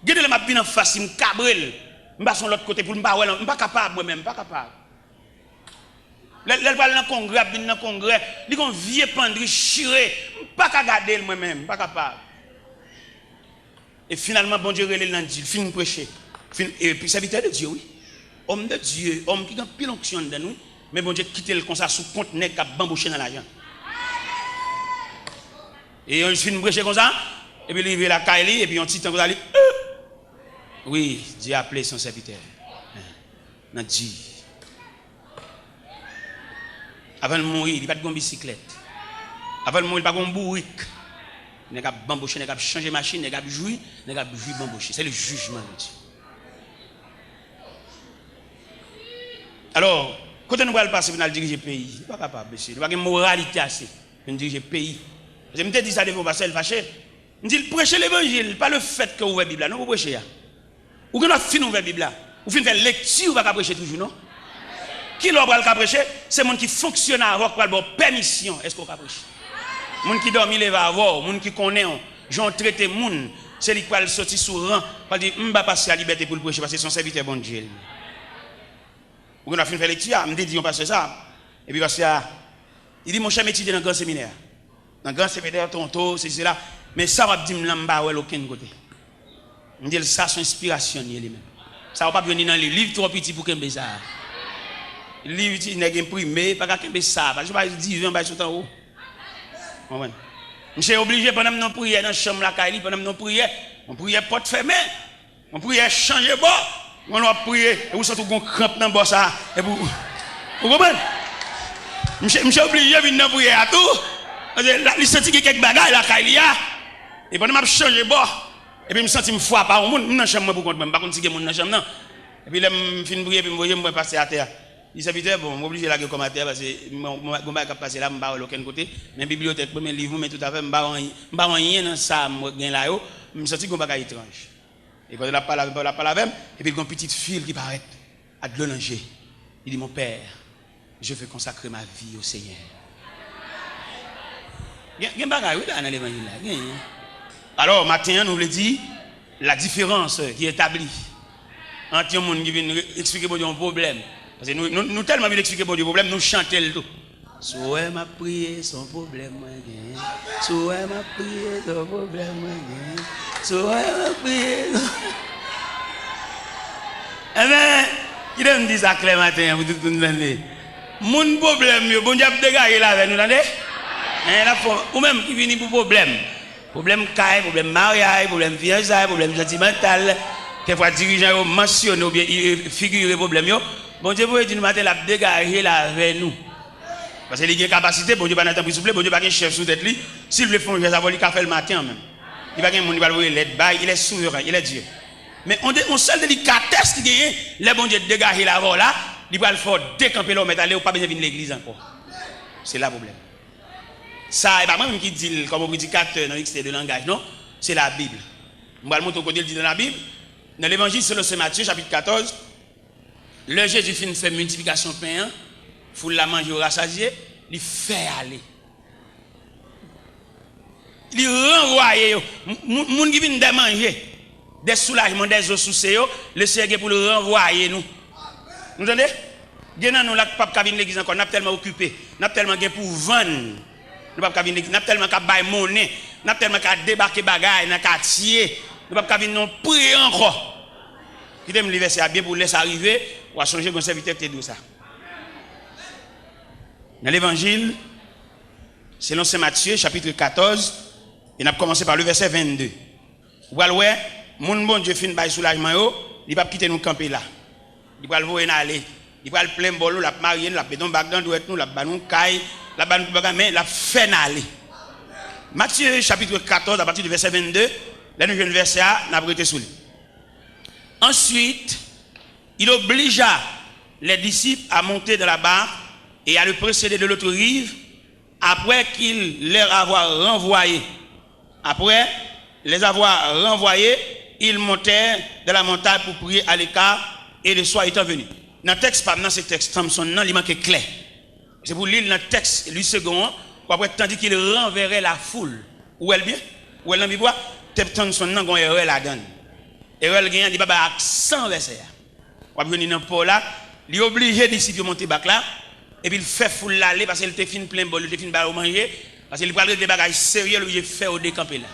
Regardez le m'a bien en face, il me cabrel. Je vais sur l'autre côté pour me pas, je ne suis pas capable moi-même, pas capable. Elle va dans le congrès, il y a un vieux pendri chiré, je ne suis pas capable de garder moi-même, pas capable. Et finalement, bon Dieu relève dans Dieu, il finit de prêcher. Et puis serviteur de Dieu, oui. Homme de Dieu, homme qui a pile onction de nous, Mais bon Dieu quitte le comme ça sous compte nèg qui a bambouché dans l'argent. Et on finit prêcher comme ça et puis il arrive la Kaili et puis on petit temps comme ça oui, Dieu a appelé son serviteur. Nan Dieu. Avant de mourir, il pas de bicyclette. Avant de mourir, il pas de bourrique. Il n'a pas bambouché, il n'a pas changé machine, il n'a pas joué, il n'a pas joué bambouché. C'est le jugement de Dieu. Alors, quand nous allons passer pour diriger le pays, nous ne sommes pas capables, monsieur. Nous n'avons pas de moralité assez pour diriger le pays. Je me dis ça devant passer le fâché. Je dis prêcher l'évangile, pas le fait que vous ouvrez la Bible. Non, vous prêchez. Ou que nous finissons ouvrir la Bible. Vous finissez faire lecture, vous ne pouvez pas prêcher toujours, non? Qui l'a prêcher? C'est le monde qui fonctionne avant pour avoir permission. Est-ce qu'on peut prêcher? Les gens qui dorment, ils vont avoir. Les gens qui connaissent, j'en traite les gens. C'est lui qui va sortir sur rang. Il dit, je ne vais pas passer à la liberté pour le prêcher parce que c'est son serviteur bon Dieu. Ou qu'on a fini de faire lecture, je me dis, on passe ça. Et puis parce que il dit, mon cher étudier dans le grand séminaire. Dans le grand séminaire, tonto, c'est cela. Mais ça va dire, je ne vais pas aucun côté. Je dis, ça, c'est inspiration lui-même. Ça ne va pas venir dans les livres trop petits pour qu'il y ait ça. Les livres, il n'y a pas imprimé, pas qu'il y ait ça. Je ne vais pas dire, je vais tout en haut. Je suis obligé, pendant que nous prions dans la chambre, pendant que nous prions, on prie porte fermée. On prie changer bord. On va prier, et vous sentez qu'on crampe dans le bord ça. Et vous comprenez? Je suis obligé de venir prier à tout. Je sens qu'il y a quelques bagages là, et pendant que je change de bord. Et puis je me sens que je me fous par un monde dans la chambre pour contre, pas contre si je suis dans la chambre. Et puis là, je finis de prier, et puis je me passer à terre. Il s'habite, bon, je suis obligé de la comme à terre parce que je ne vais pas passer là, je ne vais pas aucun côté. Mes bibliothèques, mes livres, mais tout à fait, je ne vais pas rien dans ça, je me sens que je ne vais pas étrange. Et quand il a parlé avec et puis il y a une petite fille qui paraît à de l'onanger. Il dit, mon père, je veux consacrer ma vie au Seigneur. Il y a un bagage dans l'évangile. Alors, matin, nous voulons dire la différence qui est établie entre les gens qui viennent expliquer pour un problème. Parce que nous tellement bien expliquer pour un problème, nous chantons le tout. Souhait m'a prié son problème, souhait m'a prié son problème, souhait m'a prié. Eh bien, qui me dit ça clair matin, vous tout le monde. Mon problème, bon Dieu a dégagé là avec nous, ou même qui vient pour problème. Problème caille, problème mariage, problème fiançailles, problème sentimental. Quelquefois, dirigeant mentionne ou bien figure problème. Bon Dieu, vous dit nous matin, la dégager là avec nous. Parce qu'il y a une capacité, bon Dieu, pas n'attendre souffler, bon Dieu, pas un chef sous tête lui. S'il veut faire un geste, il va faire le matin même. Il va gagner mon il est souverain, il est Dieu. Mais on seul délicatesse qui gagne, les bon Dieu dégager la voie là, il va le faire décamper l'homme, mais aller ou pas bien venir l'église encore. C'est là le problème. Ça, et pas moi-même qui dit comme prédicateur dans l'extérieur de langage, non, c'est la Bible. Je vais le montrer côté dit dans la Bible. Dans l'évangile selon Saint Matthieu, chapitre 14, le Jésus finit fait multiplication de pain, foule la manger au rassasié, il fait aller. Il renvoie, moun qui vient de manger, des soulagements, des eaux sous ses, le Seigneur pour le renvoyer nous. Vous entendez? Nous là pas venir l'église encore, n'a tellement occupé, n'a tellement pour vendre. Nous pas venir l'église, n'a tellement qu'à bailler monnaie, n'a tellement qu'à débarquer bagaille dans quartier, nous pas venir non prier encore. Qui t'aime le verset bien pour laisser arriver ou à changer mon serviteur qui est ça. Dans l'évangile selon Saint Matthieu chapitre 14, il a commencé par le verset 22. Vous voyez, mon bon Dieu fin bail soulagement yo, il va quitter nous camper là. Il va le voir aller, il va le plein bolo, la marier, la pédon bac dans douette nous, la banou caille, la banou mais la fait aller. Matthieu chapitre 14 à partir du verset 22, là nous le verset A, n'a prêté sous lui. Ensuite, il obligea les disciples à monter dans la barque et à le précéder de l'autre rive après qu'il les avoir renvoyés. Après les avoir renvoyés, ils montèrent dans la montagne pour prier à l'écart et le soir étant venu. Dans le texte, pas dans ce texte, Samson, non, il manque clair. C'est pour lire dans le texte, lui second, après, tandis qu'il renverrait la foule. Où elle bien? Où elle n'a pas Samson, non, il la donne. Et elle gagne, il va avoir accent verset. On va venir dans le port là, il est obligé d'ici de monter bac là, et puis il fait foule l'aller parce qu'il était fin plein bol, il était fin bal au manger, parce qu'il parle des bagages sérieux, il fait au décamper là.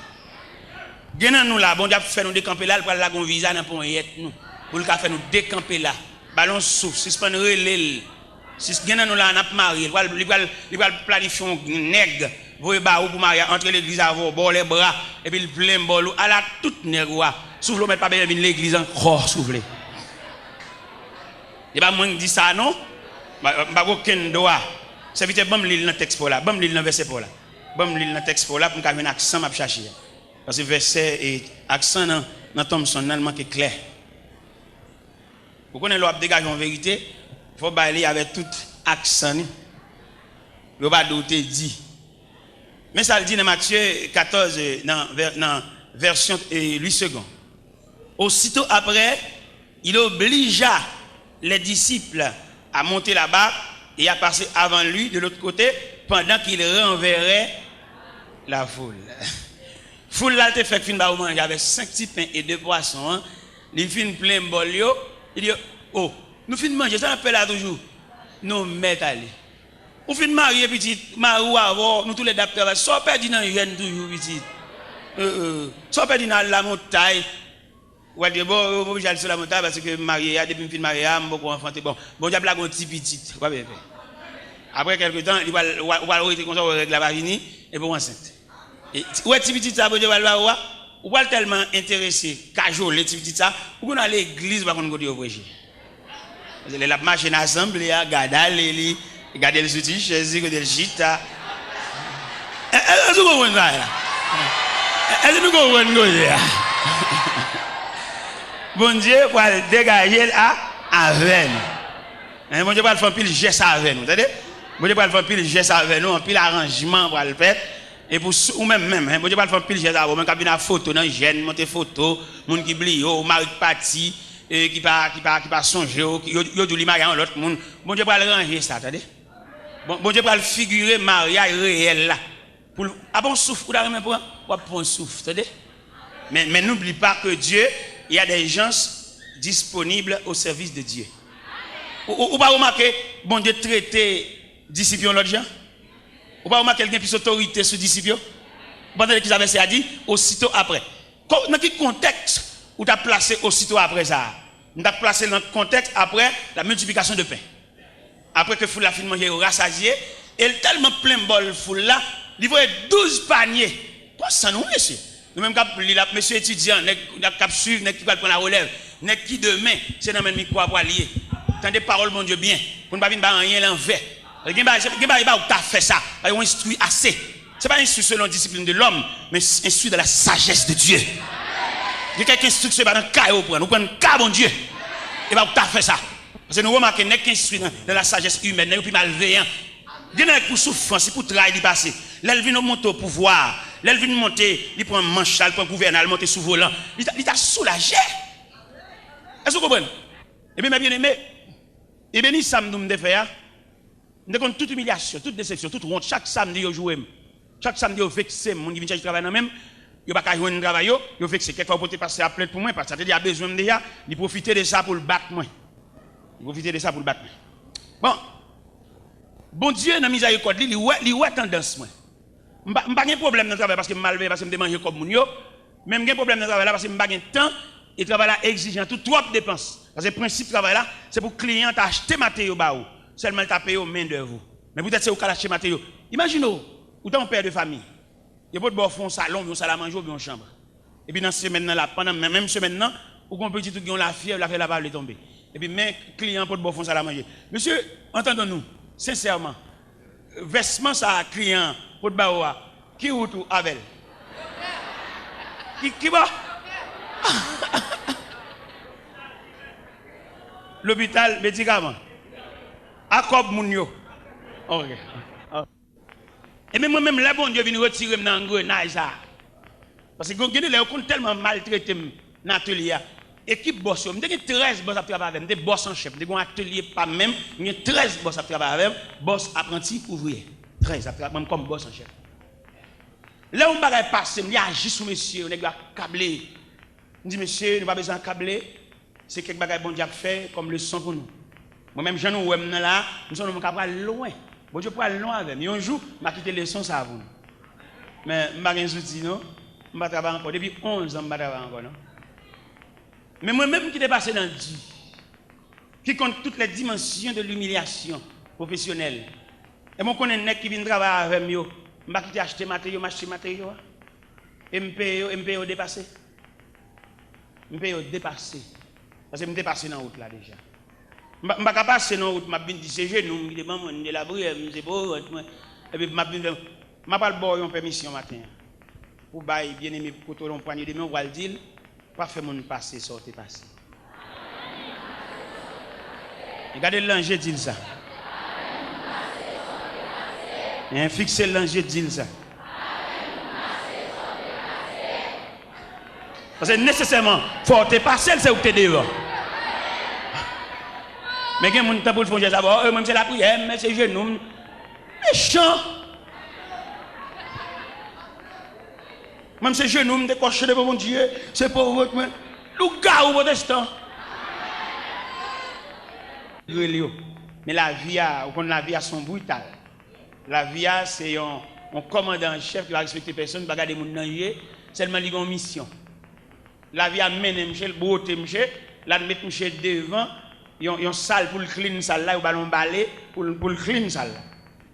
Gagnant nous là, bon Dieu fait nous décamper là, il prend la gon visa dans pour nous, pour le faire nous décamper là. Ballon souffle, suspendre relais. Si ce nous là, on a marié, il va planifier un nègre, vous pour marier entre l'église avant, bon les bras, et puis il plein bol à la toute nègre. Souffle, mais pas bien l'église encore souffler. Il va moins dire ça, non? Pas aucun droit. C'est vite, bon, l'île dans le texte pour là, bon, l'île dans le verset pour là. Bon, l'île dans le texte pour là, pour qu'on ait un accent, m'a chercher. Parce que verset et accent dans Thomson, il manque clair. Pour qu'on ait l'ordre dégagé en vérité, il faut bailler avec tout accent. Il ne faut pas douter dit. Mais ça le dit dans Matthieu 14, dans version 8 secondes. Aussitôt après, il obligea les disciples à monter là-bas et à passer avant lui de l'autre côté pendant qu'il renverrait la foule. Foule là, te fait fin de manger avec 5 petits pains et 2 poissons. Hein. Il fin plein bol. Il dit, oh, nous fin manger, ça appelle là toujours. Nous mettons aller. Ou fin marier petit, marou avant, nous tous les dames soit perdu dans une toujours petit. Soit perdu dans la montagne. Ou à dire, bon, j'allais sur la montagne parce que marié, depuis que je suis marié, je suis beaucoup enfanté. Bon, j'ai blague un petit petit. Après quelques temps, il va arrêter comme ça, on règle la varini, et pour enceinte. Et où est petit ça, ou pas tellement intéressé, cajole, les petits ça, ou on a l'église, on va dire au vrai. La machine ensemble, il y a Gadal, Gadel Souti, Jésus, Gadel Chita. Est-ce que vous comprenez ça? Est-ce que vous comprenez ça? Bon Dieu, pour dégager avec nous. Bon Dieu, pour faire pile geste avec nous. Bon Dieu, pour faire pile geste avec nous, un pile arrangement pour le faire. Et pour ou même, bon Dieu, pour faire pile geste avec nous, quand il y a une photo dans gêne, monter photo, monde qui blie, mari parti, qui pas songer, qui yo du mariage en l'autre monde. Bon Dieu, pour ranger ça, attendez. Bon Dieu, pour figurer mariage réel là. Pour bon souffle, ou d'ailleurs pour un souffle, attendez. Mais n'oublie pas que Dieu, il y a des gens disponibles au service de Dieu. Ou pas remarquer, bon Dieu traiter disciples l'autre gens? Ou pas remarquer quelqu'un qui a plus d'autorité sur disciples? Pendant qu'ils avaient ça dit, aussitôt après. Dans quel contexte où tu as placé aussitôt après ça? Tu as placé dans le contexte après la multiplication de pain. Après que foule la fin de manger au rassasié, et tellement plein bol foule là, il voit 12 paniers. Quoi ça nous, monsieur? Nous-mêmes, monsieur étudiant, nous avons suivre, nous qui prendre la relève, nous qui demain, c'est dans le micro pour allier. Tendez parole, mon Dieu, bien. Pour ne pas venir rien l'envers. Il n'y a pas fait ça. Il y a instruit assez. Ce n'est pas instruit selon la discipline de l'homme, mais instruit de la sagesse de Dieu. Il y a quelqu'un instruit dans le cas, nous prenons le cas, mon Dieu. Il va pas fait ça. Parce que nous remarquons qu'il n'y a instruit dans la sagesse humaine, il n'y a malveillant. Il y a pour souffrance, pour travail, il passe. Là, il vient monter au pouvoir. Là, il vient monter, il prend un manche, il prend un gouvernement, il monte sous volant. Il t'a soulagé. Est-ce que vous comprenez? Et bien, mes bien-aimés, et bien, ça me fait, nous avons toute humiliation, toute déception, toute honte. Chaque samedi, vous jouez. Chaque samedi, vous vexez. Mon qui vient chercher travail même. Vous n'avez pas jouer un travail, vous vexez. Quelquefois, vous pouvez passer à plainte pour moi, parce que il a besoin déjà, de profiter de ça pour le battre. Profiter de ça pour le battre. Bon Dieu, dans la miséricorde, il y a tendance. Je n'ai pas de problème dans le travail parce que je suis parce que je mange comme mon yo. Même j'ai un problème dans le travail parce que je n'ai pas de temps et le travail là exigeant, tout trop de dépenses. Parce que le principe du travail là, c'est pour que le client achète matériaux baou. Seulement il payé aux mains d'œuvre. Mais peut-être c'est au cas d'acheter matériaux. Imaginez, vous êtes un père de famille. Il y a pas de salon, un salle à manger ou une chambre. Et puis dans cette semaine là, pendant même semaine là, ou qu'on petit tout qui ont la fièvre, la va tomber. Et puis mes clients pour de salle à manger. Monsieur, entendons-nous, sincèrement, vêtement ça client pour baoua, qui ou tout avec qui va l'hôpital médicament Akob Mounio. OK. Et même moi-même, là, bon Dieu vient retirer dans l'engrenage. Parce que vous avez tellement maltraité dans l'atelier. Équipe boss, je suis 13 boss à travailler avec, je suis boss en chef. Je suis un atelier pas même, je suis 13 boss à travailler avec, boss apprenti ouvrier. 13 à travailler comme boss en chef. Là où je vais passer, je agis sur monsieur, on est câblé. Je dis, monsieur, nous n'avons pas besoin de câbler. C'est quelque chose que bon Dieu a fait comme leçon pour nous. Moi-même, je suis là, nous sommes loin. Bon Dieu, pour aller loin avec moi. Un jour, je vais quitter les leçons, ça vous. Mais je ne vais pas outil, non? Je ne vais pas travailler encore. Depuis 11 ans, je ne vais pas travailler encore, non? Mais moi-même qui est passé dans Dieu, qui compte toutes les dimensions de l'humiliation, professionnel. Et moi, je connais un mec qui vient travailler avec moi. Je vais quitter acheter matériaux, m'acheter matériaux. Et je me dépassé. Je me dépassé. Parce que je me dépassé dans la route là déjà. Je ne vais pas passer dans la route, je vais dire c'est genou, je vais dire la brûle, je vais beau. Et puis je vais dire, je vais pas une permission matin. Pour bailler bien aimé pour côté on poignée de main, on va le dire, pas faire mon passer, sortir passer. Regardez l'ange dit ça. Fixez l'ange dit ça. Parce que nécessairement, il faut te passer, c'est où tu es dehors. Mais quand on pour le faire d'abord, même c'est la prière, mais c'est genou. Méchant. Même c'est genou, me décocher de mon Dieu, c'est pour votre main. Le gars ou protestant. Mais la vie a son brutal. La vie c'est un commandant en chef qui va respecter personne, va garder mon danger, seulement il a une mission. La vie a mené monsieur, le beauté monsieur, la mettre monsieur devant, il y a une salle pour le clean salle là, ou ballon balai pour le clean salle là.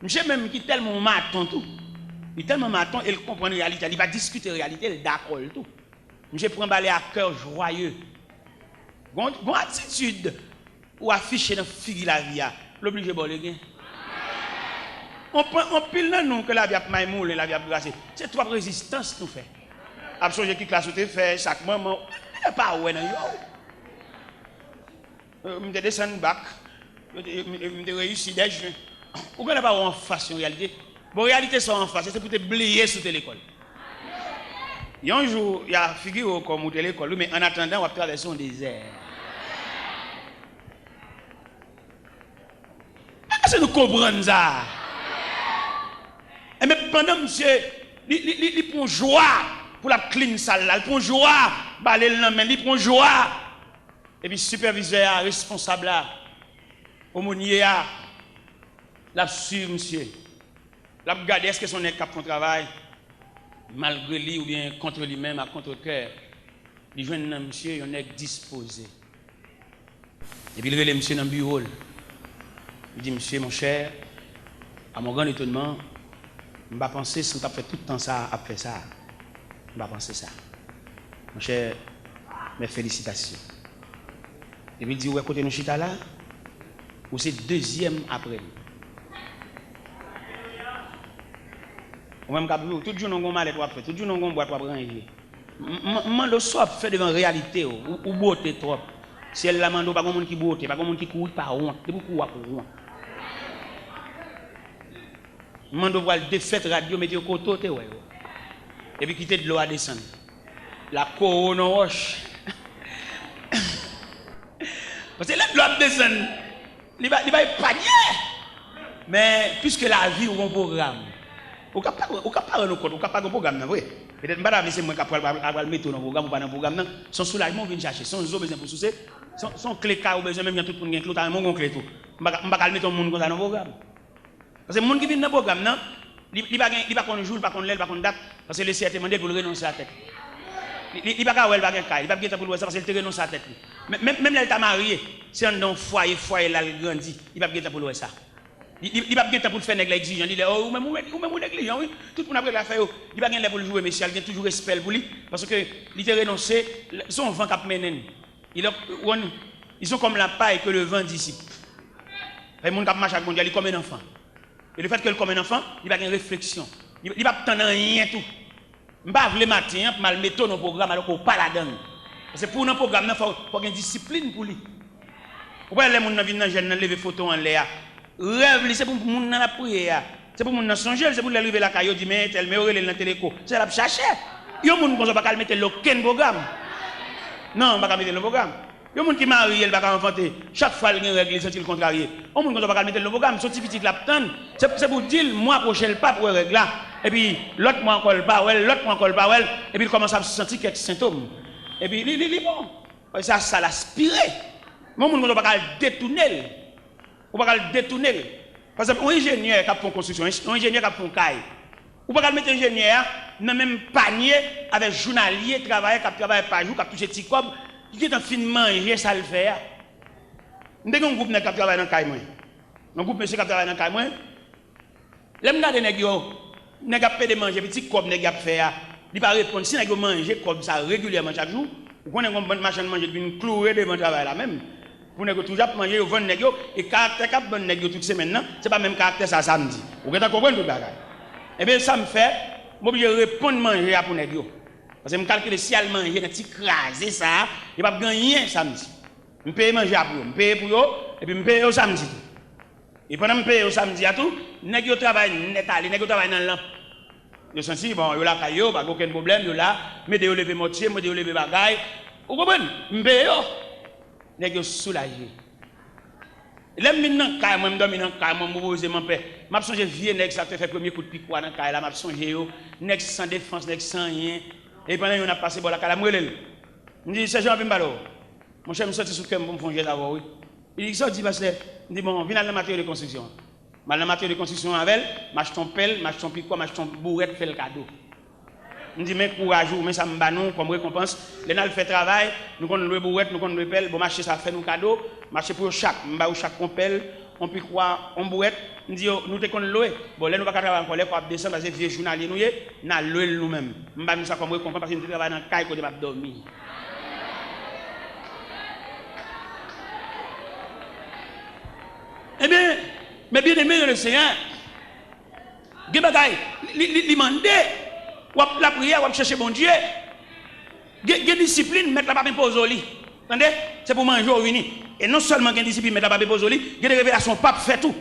Monsieur même qui tellement maton tout. Il est tellement maton, il comprend la réalité, il va discuter la réalité, il d'accord tout. Monsieur prend balai à cœur joyeux. Bon attitude ou afficher dans figure la vie, l'obligé bon le gain. On pile dans nous que la vie a maïmoule et la vie a brassé. C'est trois résistances nous fait. Absolument qui classe te fait chaque moment, pas ouais dans yo. Me descend bac, me réussi des jeux. Ou qu'on pas en face en réalité. Bon réalité sont en face, c'est pour te blier sur l'école. Il y a un jour, il y a figure comme ou l'école, mais en attendant on va traverser un désert. Est-ce que nous comprenons ça? Et mais pendant monsieur, il prend joie pour la clean salle là, il prend joie, balai le main, il prend joie. Et puis superviseur, responsable là, aumônier là, l'a su monsieur. L'a regardé est-ce que son est cap son travail malgré lui ou bien contre lui-même à contre-cœur. Il joint un monsieur, il est disposé. Et puis il relève monsieur dans le bureau. Il dit monsieur mon cher, à mon grand étonnement, je ne vais pas penser si on a fait tout le temps ça après ça. Je ne vais pas penser ça. Mon cher, mes félicitations. Et puis il dit, ouais, côté nous chita là, ou c'est deuxième après. Ou même tout le jour nous avons mal à faire, tout le jour nous avons boîte à prendre. Mando soit fait devant réalité ou beauté trop. Si elle la mando pas monde qui beauté, pas monde qui court pas honte, de beaucoup pour honte. Mando voir défaite radio mettre au côté ouais. Et puis quitter de l'eau à descendre. La couronne roche. Parce que là de l'eau descendre, il va panier. Mais puisque la vie ou un programme, on ne peut pas nous compte, on ne peut pas un programme, vrai. Peut-être que c'est moi qui vais mettre dans le programme ou pas dans le programme. Son soulagement vient chercher, son besoin pour soucier, son clé car ou besoin même tout le monde qui a mon clé tout. Je ne vais pas mettre tout le monde dans le programme. Parce que les gens qui viennent dans le programme, il ne va pas jour, il ne va pas l'aile, il ne va pas date, parce que le CRT demande pour renoncer à la tête. Il ne va pas faire ça, il ne va pas pour ça parce qu'il renonce à la tête. Même là, il est marié, si on est dans un foyer, là, il grandit, il ne va pas pour ça. Il va pas pour faire nègre exigeant, il dit oh même négligent oui, tout le monde après la faire, il va pas pour le jouer monsieur, il a toujours respect pour lui parce que il a renoncé, son vent cap menen. Ils sont comme la paille que le vent dissipe. Les gens qui marchent avec mondial, il comme un enfant. Et le fait que comme un enfant, il va avoir une réflexion. Il va pas attendre rien tout. Je ne vais pas le matin pour mal mettre dans le programme alors qu'on pas la donne. Parce que pour un programme, il faut avoir une discipline pour lui. Pourquoi les gens viennent dans jeune lever photo en l'air? Rêve, c'est pour moun dans la prière. C'est pour moun dans songer, c'est pour lever la caillou dit mais tel mais aurait dans téléco. C'est la chercher. Yo moun qu'on pas mettre aucun programme. Non, pas mettre le programme. Yo moun qui marie, elle va inventer. Chaque fois il y a une règle, c'est il contrarié. On moun qu'on pas mettre le programme, sorti petit la tande. C'est pour dire moi prochain pas pour règle là. Et puis l'autre mois encore pas, l'autre mois encore pas, et puis il commence à sentir quelques symptômes. Et puis il bon. Ça l'aspirer. Mon moun qu'on pas détourner. Ou pas le détourner. Parce que un ingénieur qui a fait une construction, un ingénieur qui a fait un caille. Ou pas mettre un ingénieur dans le même panier avec un journalier qui travaille par jour, qui a touché petit cob, qui est en fin de manger, ça le fait. Nous avons un groupe qui travaille dans le caille. Un groupe monsieur qui travaille dans le moi. L'aime garder nèg yo, nèg a fait de manger petit comme nèg a fait a. Il pas répondre si nèg yo manger comme ça régulièrement chaque jour. Vous connaissez une bonne machine manger une clouer devant travail là même. Pour nèg toujours manger yo vendre nèg yo et caractère cap bonne nèg yo toute semaine non, c'est pas même caractère ça samedi. Vous comprenez tout bagage. Eh bien ça me fait moi obligé répondre manger pour nèg yo. Parce que me calculer si elle manger un petit crasé ça, il pas gagner samedi. Me paye manger pour me paye pour yo et puis me paye au samedi. Et pendant me paye au samedi à tout, nèg yo travail net aller, nèg yo travail dans lampe. Yo senti bon, yo la caillou, pas aucun problème, yo là, mais de yo lever moitié, moi de yo lever bagaille. Vous comprenez? Me paye yo. Nèg yo soulagé. L'aime maintenant caille moi me dormir dans caille moi me poser mon père. M'a songé vieux nèg ça te fait premier coup de pic dans caille là, m'a songé yo, nèg sans défense, nèg sans rien. Et pendant on a passé bon la caille, moi relève. Me dit c'est Jean Pimbalo. Mon cher me sorti sous cœur pour me faire d'abord oui. Il dit ça dit parce que il dit bon, viens dans la matière de construction. Mal la matière de construction avec, m'achète ton pelle, m'achète ton picot, m'achète ton bourrette fait le cadeau. On dit mais courage mais ça me bat nous comme récompense. Les n'a fait travail, nous connaissons le bourrette, nous connaissons le pelle, bon marché ça fait nous cadeau, marché pour chaque, m'ba ou chaque on pelle, on pique quoi, on bourrette, on dit nous te connaissons louer. Bon là nous pas travailler encore les pour descendre parce que vieux journalier nous n'a louer nous-même. M'ba nous ça comme récompense parce que nous travaille dans caille côté m'a dormir. Eh bien, mais bien aimé dans le Seigneur, il demande, la prière, on chercher bon Dieu. Il y a discipline, mettre la pape pose au lit. Attendez, c'est pour manger au uni. Et non seulement il y a discipline, mettre la pape pose au lit, il y a des révélations, pape fait tout.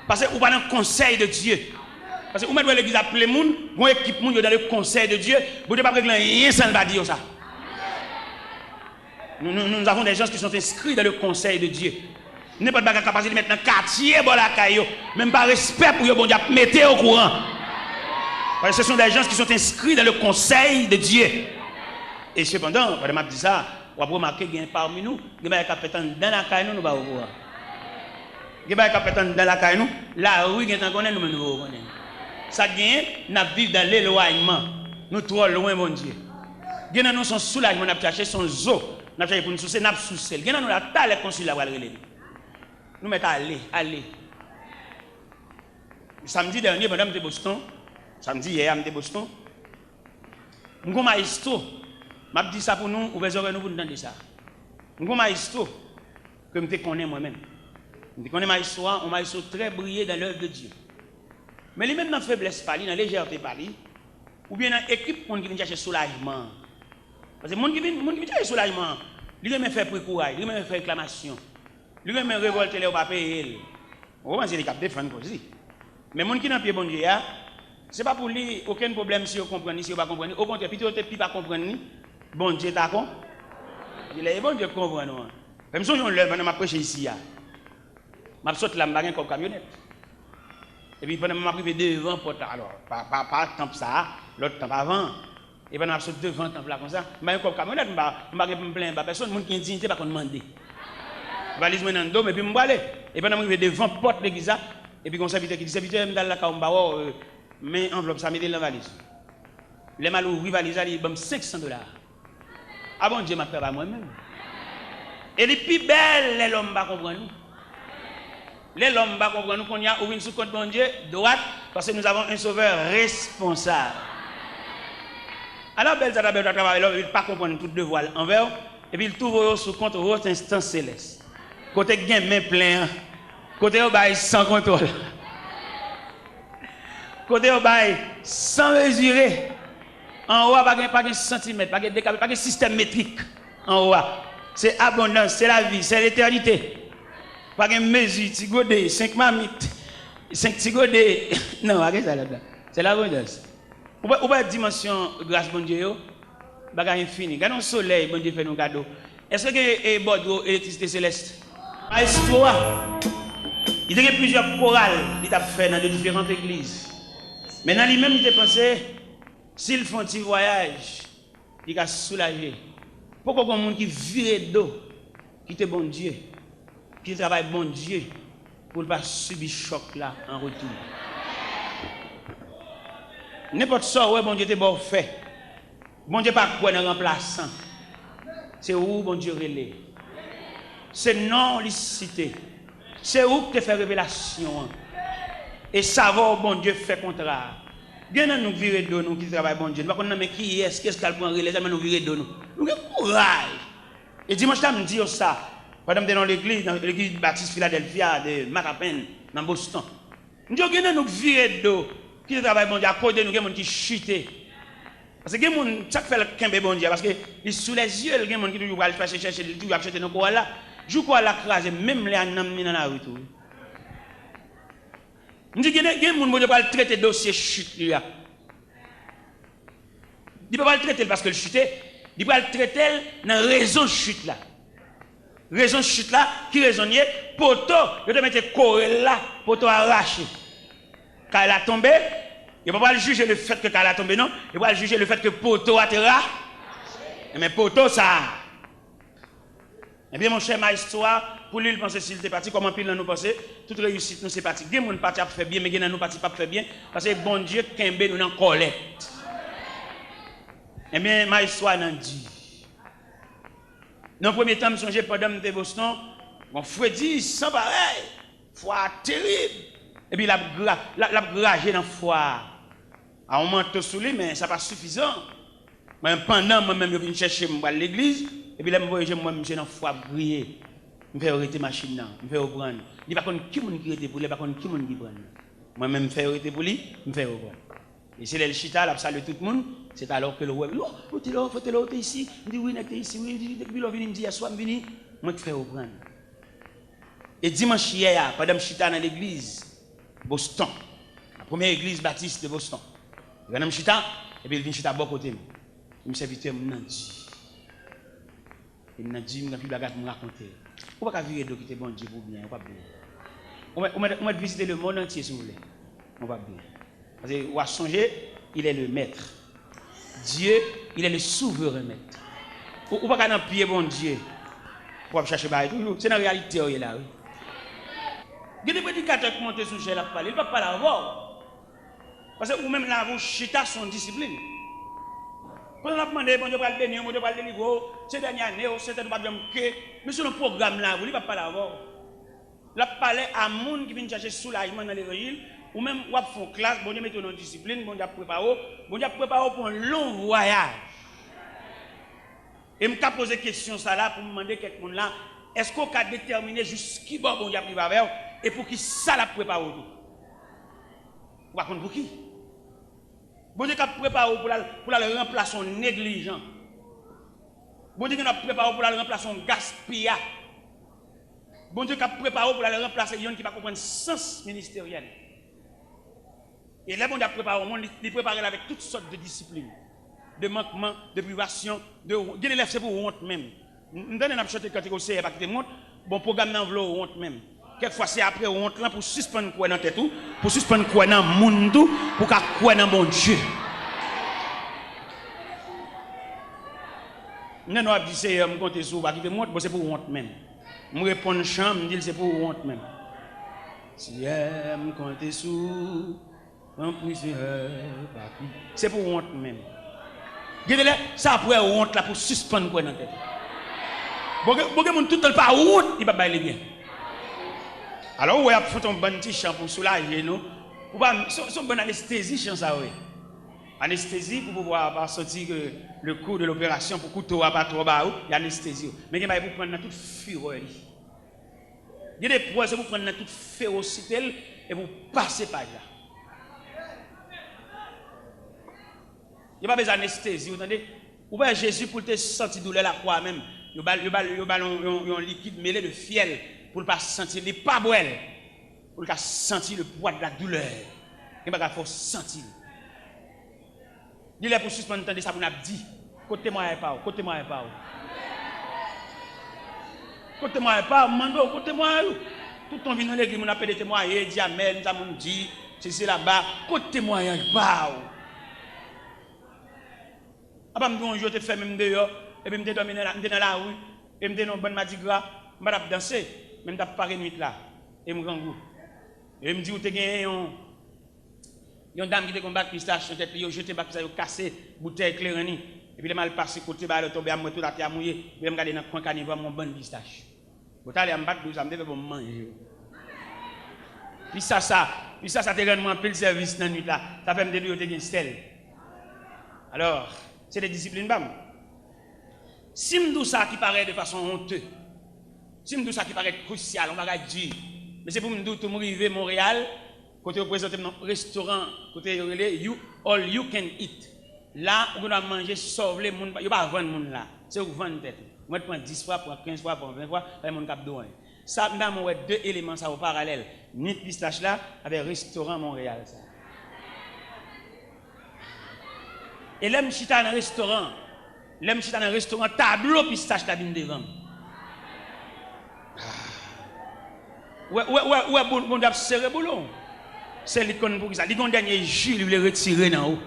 Parce que vous pas dans le conseil de Dieu. Parce que vous mettez l'église appeler les gens, vous équipe dans le conseil de Dieu, vous ne pouvez pas régler rien sans le dire ça. Nous avons des gens qui sont inscrits dans le conseil de Dieu. N'importe pas capacité de mettre dans le quartier, même pas respect pour eux, bon Dieu, mettez au courant. Parce que ce sont des gens qui sont inscrits dans le conseil de Dieu. Et cependant, quand je dis ça, on va remarquer qu'il y a parmi nous, il y a des capitaines dans la caille, nous ne pouvons pas voir. Il y a des capitaines dans la caille, nous, la rue, nous ne pouvons pas. Ça gagne, nous vivons dans l'éloignement. Nous trop loin, mon Dieu. Il y a nous son soulagement, nous cherché son zoo, nous cherché pour nous soucier, nous soucier. Il y a nous la taille consul la relais. Nous mettons aller. Samedi dernier, pendant que j'étais à Boston, samedi hier, j'étais à Boston, nous avons un maestro. Je dis ça pour nous, ouvrez nous pour nous entendre ça. Nous avons un maestro que je connais moi-même. Je connais un maestro très brillant dans l'œuvre de Dieu. Mais lui même dans la faiblesse, dans la légèreté, ou bien dans l'équipe qui vient chercher soulagement. Parce que les gens qui viennent chercher soulagement, ils viennent faire courage, ils viennent faire réclamation. Lui même révolte les pas payer. On va essayer de défendre aussi. Mais les gens qui n'ont pas bon Dieu, ce n'est pas pour lui aucun problème si vous comprenez, si vous ne comprenez pas. Au contraire, si vous ne pas comprendre, bon Dieu d'accord. Il est bon Dieu comprend nous. Même si on lève, on m'a prêché ici. Je saute la bague comme camionnette. Et puis pendant que je suis devant porte alors pas temps ça, l'autre temps avant. Et pendant que je saute devant temps là comme ça, je comme camionnette, je me plains pas personne, monde qui a une dignité pas qu'on demander. Valise moi dans le dos et puis me aller et pendant que je vais devant porte l'église et puis comme serviteur qui dit serviteur me dans la caomba mais enveloppe ça mettre dans la valise les mal ouvri valise il donne $500 ah bon Dieu m'a fait par moi-même et les plus belles les l'homme pas comprendre nous les l'homme pas comprendre nous qu'on y a ouvert sous compte bon Dieu droite parce que nous avons un sauveur responsable alors belle ça d'abord travailler il pas comprendre tout devoir envers et puis il trouve sous compte votre instance céleste. Côté gain main plein, côté au bail sans contrôle, côté au bail sans mesurer, en haut pas de centimètre, pas de décalage, pas de système métrique en haut. C'est abondance, c'est la vie, c'est l'éternité. Pas de mesure, tigodé, 5 mamites, 5 tigodé. Non, pas ça là-dedans. C'est l'abondance. Ou pas dimension grâce bon Dieu, bagage infini. Regardons le soleil, bon Dieu fait nos cadeaux. Est-ce que Bordeaux électricité céleste? Maestro, il y a plusieurs chorales qu'il a fait dans de différentes églises. Maintenant, lui-même, il a pensé, s'ils font un petit voyage, il a soulagé. Pourquoi il y a des gens qui virent d'eau, qui te bon Dieu, qui travaille bon Dieu, pour ne pas subir choc là en retour? N'importe ça, ouais, bon Dieu te bon fait. Bon Dieu pas quoi dans remplaçant. C'est où bon Dieu relais. C'est non licité. C'est où que tu fais révélation. Et savoir, bon Dieu, fait contraire. Bien nous virer de nous qui travaillent, bon Dieu. Nous ne mais qui est-ce qu'est-ce qu'elle prend les amis nous virer de nous. Nous avons courage. Et dimanche, je me dis ça. Pendant que dans l'église Baptiste Philadelphia de Macapen, dans Boston. Nous avons nous virer de nous qui travaillent, bon Dieu, à côté de nous, qui chutent. Parce que les gens qui fait le kembe bon Dieu, parce que sous les yeux, les gens qui toujours aller chercher, toujours acheter nos quoi là, je crois la crase, même les anamis dans la rue. Je dis que les gens qui va traiter dossier chute là. Il ne peut pas le traiter parce que le chute, il va le traiter dans raison chute là. Raison chute là, qui raisonnier, poteau, il doit mettre corps là, poteau arraché. Quand elle a tombé, il ne va pas juger le fait que quand elle a tombé, non. Il va juger le fait que poteau a terra. Mais poteau, ça. Eh bien, mon cher maestro, pour lui, il pense s'il était parti, comment pile nous penser, toute réussite nous c'est parti. Il y a des gens qui fait bien, mais il y a des gens qui pas fait bien, parce que bon Dieu, Kembe nous en collecte. Eh bien, maestro, nous dit. Dans le premier temps, je songeais pendant que j'étais Boston, mon frère dit, sans pareil, foi terrible. Et puis, il a gragé dans le foie. On manteau sous lui, mais ça n'est pas suffisant. Mais pendant moi-même, je viens chercher à l'église, et puis là, je me suis dans le foie briller. Je me fais arrêter la machine, je me fais reprendre. Il n'y a pas qui est qui pour lui, il n'y a pas qui qui prend. Moi-même, je me fais arrêter pour lui, je me fais reprendre. Et c'est le chita, là, salue tout le monde. C'est alors que le roi dit, oh, t'es là, t'es ici. Je dis, oui, t'es ici. Oui, depuis l'on vient me dire, soit je viens, moi, je fais reprendre. Et dimanche hier, pendant que je suis dans l'église, Boston, la première église baptiste de Boston. Je vais chita, et puis il vient chita à bon côté. Il me serviteur m'a dit. Il m'a dit, il m'a raconter. Vous ne pouvez pas vivre de quitter bon Dieu pour bien, pas bien. On va visiter le monde entier si vous voulez. On va bien. Parce que vous avez songé, il est le maître. Dieu, il est le souverain maître. Vous ne pouvez pas pied bon Dieu pour chercher bail. C'est la réalité où il est là. Il y a des prédicateurs qui montent sur le chef à parler. Il ne va pas l'avoir. Parce que vous-même là, vous chita son discipline. Quand on a demandé, bon Dieu va le bénir, bon Dieu va le délivrer, ces dernières années, c'est un problème que, mais sur le programme là, vous ne pouvez pas l'avoir. Là, parler à monde qui vient chercher soulagement dans l'évangile, ou même ou font classe, bon Dieu met dans discipline, bon Dieu prépare pour un long voyage. Et je me pose des questions ça là pour me demander quelqu'un là, est-ce qu'on a déterminé jusqu'à bon Dieu prépare et pour qui ça la prépare tout? Par contre pour qui? Bon Dieu a préparé pour la remplacer en négligent. Bon Dieu a préparé pour la remplacer en gaspillage. Bon Dieu a préparé pour la remplacer en qui va comprendre sens ministériel. Et là, bon Dieu a préparé au monde, il prépare avec toutes sortes de disciplines, de manquements, de privations, de l'élève c'est pour honte même. Nous donnons un chanter quand il y a des honte, bon programme dans v'lò honte même. Quelquefois c'est après honte là pour suspendre quoi dans tête tout, pour suspendre quoi dans monde tout, pour qu'à quoi dans bon Dieu. Nous avons dit c'est me compter sur va quitter honte, c'est pour honte même. Me répondre chambre, me dit c'est pour honte même. Si me compter sur c'est pour honte même. Ça après honte là pour suspendre quoi dans tête. Bon que tout le temps pas honte, il va bailler bien. Alors, ouais, faut un bon petit chant pour soulager nous. Ou pas, son bonne anesthésie, chant ça, oui. Anesthésie pour pouvoir sortir le cours de l'opération, pour couteau pas trop bas, il y a anesthésie. Mais il y a pour prendre toute fureur. Il y a des points pour prendre toute férocité et pour passer par là. Il n'y a pas besoin d'anesthésie, vous entendez? Ou bien Jésus pour te sentir douleur la croix même. Il y a un liquide mêlé de fiel. Pour ne pas sentir les pas boire, pour ne sentir le poids de la douleur. Il ne faut sentir. Il est pour suspendre de ça pour nous dire côté moi et pas, côté moi et pas. Côté moi et pas, mando côté moi. Tout ton vient dans l'église, on appelle des témoins, dit amen, ça mon dit, c'est là-bas, côté moi et pas. Après me je te fais même dehors et puis me dormir dans la rue et me dans bonne mardi gras, me danser. Même t'as paré nuit là et me grand goût et me dit où tu gagné une dame qui te combat pistache sur tête yo jeté bac ça yo cassé bouteille clairani et puis le mal passé côté ba le tomber à moi tout la terre mouillé puis me regarder dans coin carnivore mon bonne pistache vous allez me battre ça me devait pour manger Puis ça te rend un peu le service dans la nuit là. Ça fait me dire que tu as une stèle. Alors, c'est des disciplines bam. Si je dis ça qui paraît de façon honteuse, si je dis ça qui paraît crucial, on va dire, mais c'est pour me dire que je suis arrivé à Montréal, côté représenter mon restaurant, côté all you can eat. Là, on doit manger, sauver les gens, il n'y a pas vendre les gens là. C'est pour vendre tête. Moi, je prends 10 fois, pour 15 fois, pour 20 fois, et mon cap d'eau. Ça, nous avons deux éléments ça, au parallèle. Nid pistache là, avec restaurant Montréal. Ça. Et là, je suis dans un restaurant. Là, je suis dans un restaurant, tableau pistache là, devant. Ouais, bon, d'ab serré boulon. C'est l'icône pour ça. L'icône dernier jus, il le retirer dans haut.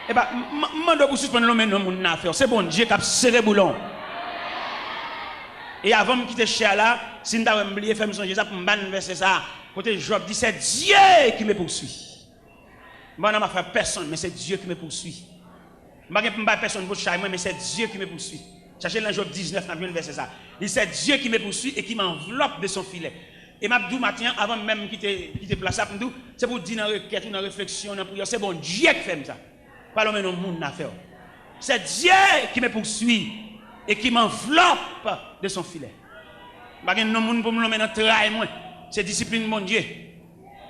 Eh bien, je vais suspendre l'homme dans mon affaire. C'est bon, Dieu qui a serré boulon. Et avant de quitter chez là, si je vais oublié faire songer ça pour me verser ça, côté Job dit c'est Dieu qui me poursuit. Moi, je n'ai pas fait personne, mais c'est Dieu qui me poursuit. Je ne vais pas personne pour chasser moi, mais c'est Dieu qui me poursuit. Cherchez dans Job 19, dans verset ça. Il c'est Dieu qui me poursuit et qui m'enveloppe de son filet. Et m'a dit matin, avant même quitter place, c'est pour dire dans requête, dans réflexion, dans prière, c'est bon Dieu qui fait ça. Pas l'homme dans le monde n'a fait. C'est Dieu qui me poursuit et qui m'enveloppe de son filet. Pas un monde pour me l'emmener dans le travail, moi. C'est discipline mon Dieu.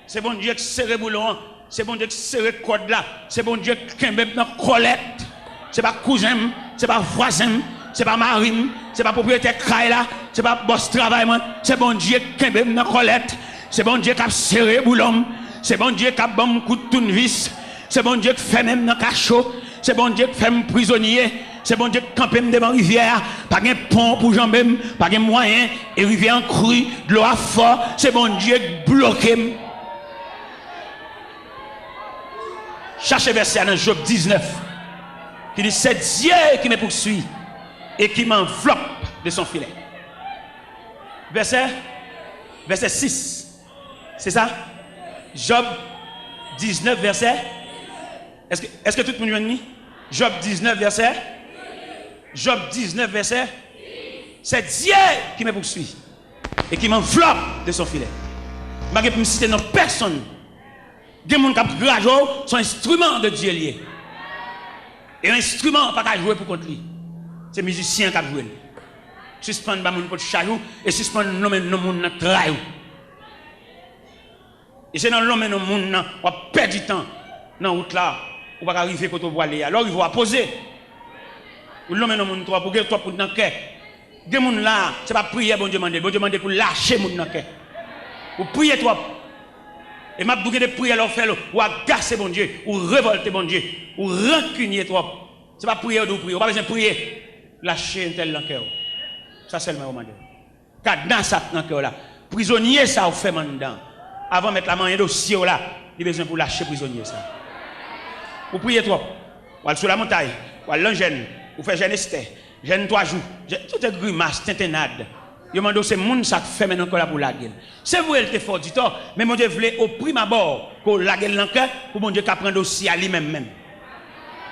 C'est bon Dieu qui serre boulon. C'est bon Dieu qui serre code là. C'est bon Dieu qui est dans collecte. C'est pas cousin, c'est pas voisin, c'est pas marine, c'est pas propriétaire craille là, c'est pas boss travail moi. C'est bon Dieu qui est dans collecte. C'est bon Dieu qui a serré boulon. C'est bon Dieu qui a bon coup de tournevis. C'est bon Dieu qui fait même dans cachot. C'est bon Dieu qui fait prisonnier. C'est bon Dieu qui campe devant la rivière. Pas de pont pour jamber, pas de moyen. Et rivière en crue, de l'eau à fort. C'est bon Dieu qui bloque. Cherchez verset dans Job 19. Qui dit c'est Dieu qui me poursuit et qui m'enveloppe de son filet. Verset 6. C'est ça? Job 19, verset. Est-ce que tout le monde dit? Job 19, verset. Job 19, verset. C'est Dieu qui me poursuit et qui m'enveloppe de son filet. Je ne vais pas me citer non personne. Des gens qui ont ragé sont instruments de Dieu lié. Et un instrument pas qu'à jouer pour contre lui. C'est musicien qui a joué. Suspendre les gens pour chajou et suspendre les gens pour le travail. Et c'est dans l'homme et dans le monde, on perd du temps dans la route là, on va arriver quand on va aller. Alors il va poser. L'homme et dans le monde, pour que toi pour dans le cœur. Des gens là, ce n'est pas prier, bon Dieu demande. Bon Dieu demande pour lâcher les gens dans le cœur. Pour prier toi. Et m'a bouquet de prier alors faire ou agacer bon Dieu, ou révolter bon Dieu, ou rancunier toi. C'est pas prier ou prier, on pas besoin de prier. Lâcher un tel dans le cœur. Ça c'est le même moment. Car dans ça dans le cœur là, prisonnier ça ou fait maintenant. Avant de mettre la main dans dossier là, il a besoin pour lâcher prisonnier ça. Ou prier toi. Ou aller sur la montagne, ou aller l'engène, ou faire jeûne Esther, jeûne 3 jours, tout est grimace, tintenade. Je demande c'est moun ça fait maintenant pour la gueule. C'est vous elle te fort du temps, mais mon Dieu voulait au prime abord que la gueule dans cœur pour mon Dieu qu'a prendre aussi à lui-même même.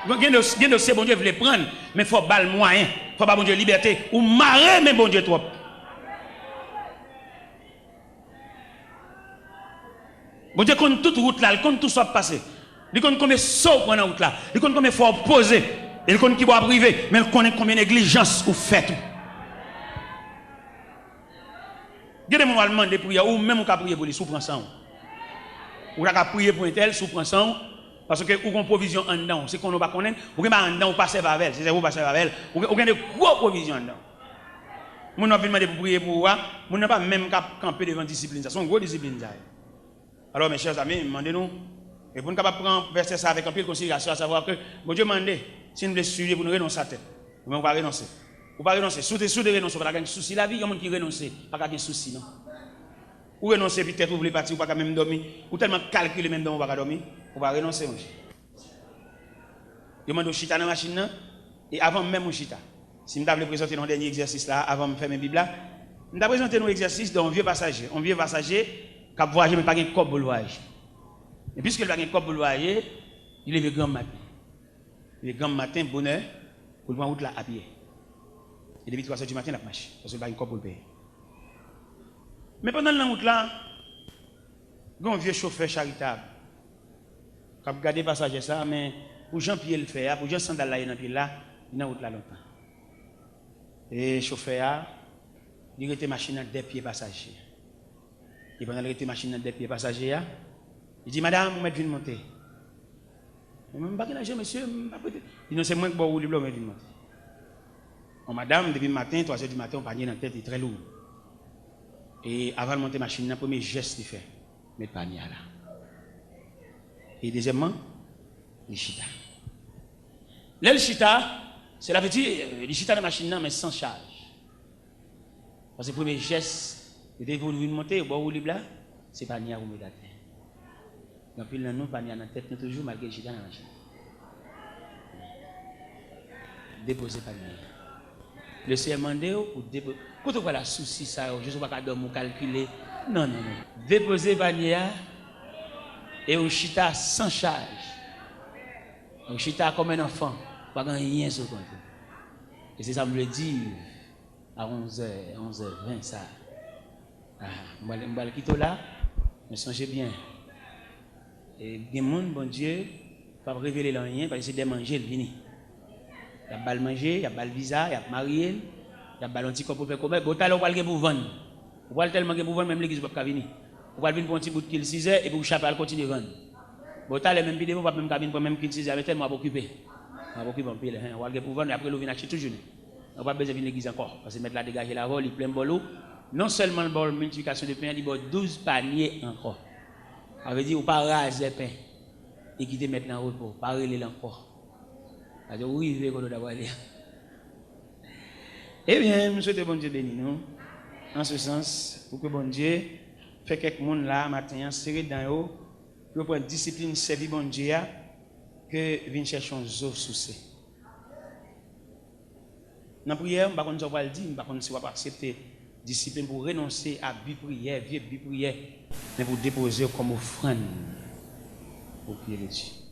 Gen dossier bon Dieu voulait prendre, mais faut bal moyen, faut pas bon Dieu liberté ou marrer mais bon Dieu trop. Bon Dieu compte toute route là, il compte tout ça passer. Il compte combien saut prendre la route là, il compte combien faut poser, il compte qui va priver, mais il connaît combien négligence ou fait tout. Gardez mon allemand de prière ou même on peut prier pour les sous-prend ça. Ou la prier pour un tel sous-prend ça parce que ou une provision en dedans, c'est qu'on ne pas connaître, ou que en dedans ou passer avec elle, c'est vous passer avec elle, ou gagne de gros provisions en dedans. Mon n'a pas demandé pour prier pour moi, mon n'a pas même camper devant discipline, ça sont gros discipline ça. Alors mes chers amis, demandez-nous et pour nous capable prendre verset ça avec un peu de considération à savoir que bon Dieu mande si nous voulons suivre pour nous renoncer à tête. Mais on va renoncer. Ou pas renoncer, sous de renoncer, pas de souci la vie, il y a des gens qui renoncent, pas de souci non. Ou renoncer peut-être vous voulez partir, ou pas même dormir, ou tellement calculer même dans on va dormir, on va renoncer mon cher. Je demande au chita dans la machine et avant même au chita. Si je voulais présenter notre dernier exercice là, avant de faire mes bibles là, je vais présenter nos exercices d'un vieux passager. Un vieux passager qui a voyagé mais pas de cop pour le voyage. Et puisqu'il n'a pas de cop pour le voyage, il est grand matin. Il est grand matin, bonheur, pour prendre route là à pied. Et depuis 3 heures du matin, il a marché. Parce qu'il n'a pas de cop pour le payer. Mais pendant la route là, un vieux chauffeur charitable. Quand vous regardez passager ça, mais pour Jean-Pierre le faire, pour Jean Sandal là, dans pied là, il n'a pas longtemps. Et le chauffeur, il était machine à des pieds passagers. Et pendant qu'il était machine à des pieds passagers, il dit madame, vous m'êtes monter. Je ne sais pas qui monsieur, il dit c'est moi qui vous libre, vous m'êtes monter. Madame, depuis le matin, 3h du matin, on panier dans la tête est très lourd. Et avant de monter la machine, le premier geste qu'il fait, mettre le panier là. Et deuxièmement, le chita. Le chita, c'est la petite, le chita de la machine, mais sans charge. Parce que le premier geste, de vous monter, au libre là, c'est pas ni à vous mettre. Donc, il y a un panier dans la tête, toujours malgré le chita dans la machine. Déposer panier. Le Seigneur demandé pour déposer. Quand on voit la souci, ça, je ne sais pas comment calculer. Non. Déposer panier et au chita sans charge. Au chita comme un enfant, pas rien sur compte. Et c'est ça me le dit à 11h20 ça. Je vais le quitter là, mais songez bien. Et il y a des gens, bon Dieu, pas révéler rien parce que c'est des manger le vini. Il y a bal manger, il y a bal visa, il y a marié, il y a bal anti pour faire commerce. Vous allez aller pour vendre. Vous allez tellement pour vendre même l'église ne peut pas venir. Vous allez venir pour un petit bout de kill 6 heures et pour chaper à continuer à vendre. Vous allez même vidéo, vous allez même cabine pour même kill 6 heures, mais tellement occupé. On va occuper un peu. Vous allez pour vendre et après vous venez acheter toute journée. On va besoin de l'église encore parce que mettre là dégager la vol, il plein bolo. Non seulement le bol multiplication de pain, il y a 12 paniers encore. Ça veut dire vous pas raser pain et quitter maintenant en repos, pas reler encore. Alors, oui, je vais d'avoir aller. Eh bien, je souhaite bon Dieu béni nous. En ce sens, pour que bon Dieu fait quelques monde là, matin, serré dans eux, pour prendre discipline, servir bon Dieu, que vienne chercher un zo souci. Dans la prière, je ne sais pas le dire, je ne sais pas accepter discipline pour renoncer à vie prière, vieux vie prière, mais pour déposer comme offrande au pied de Dieu.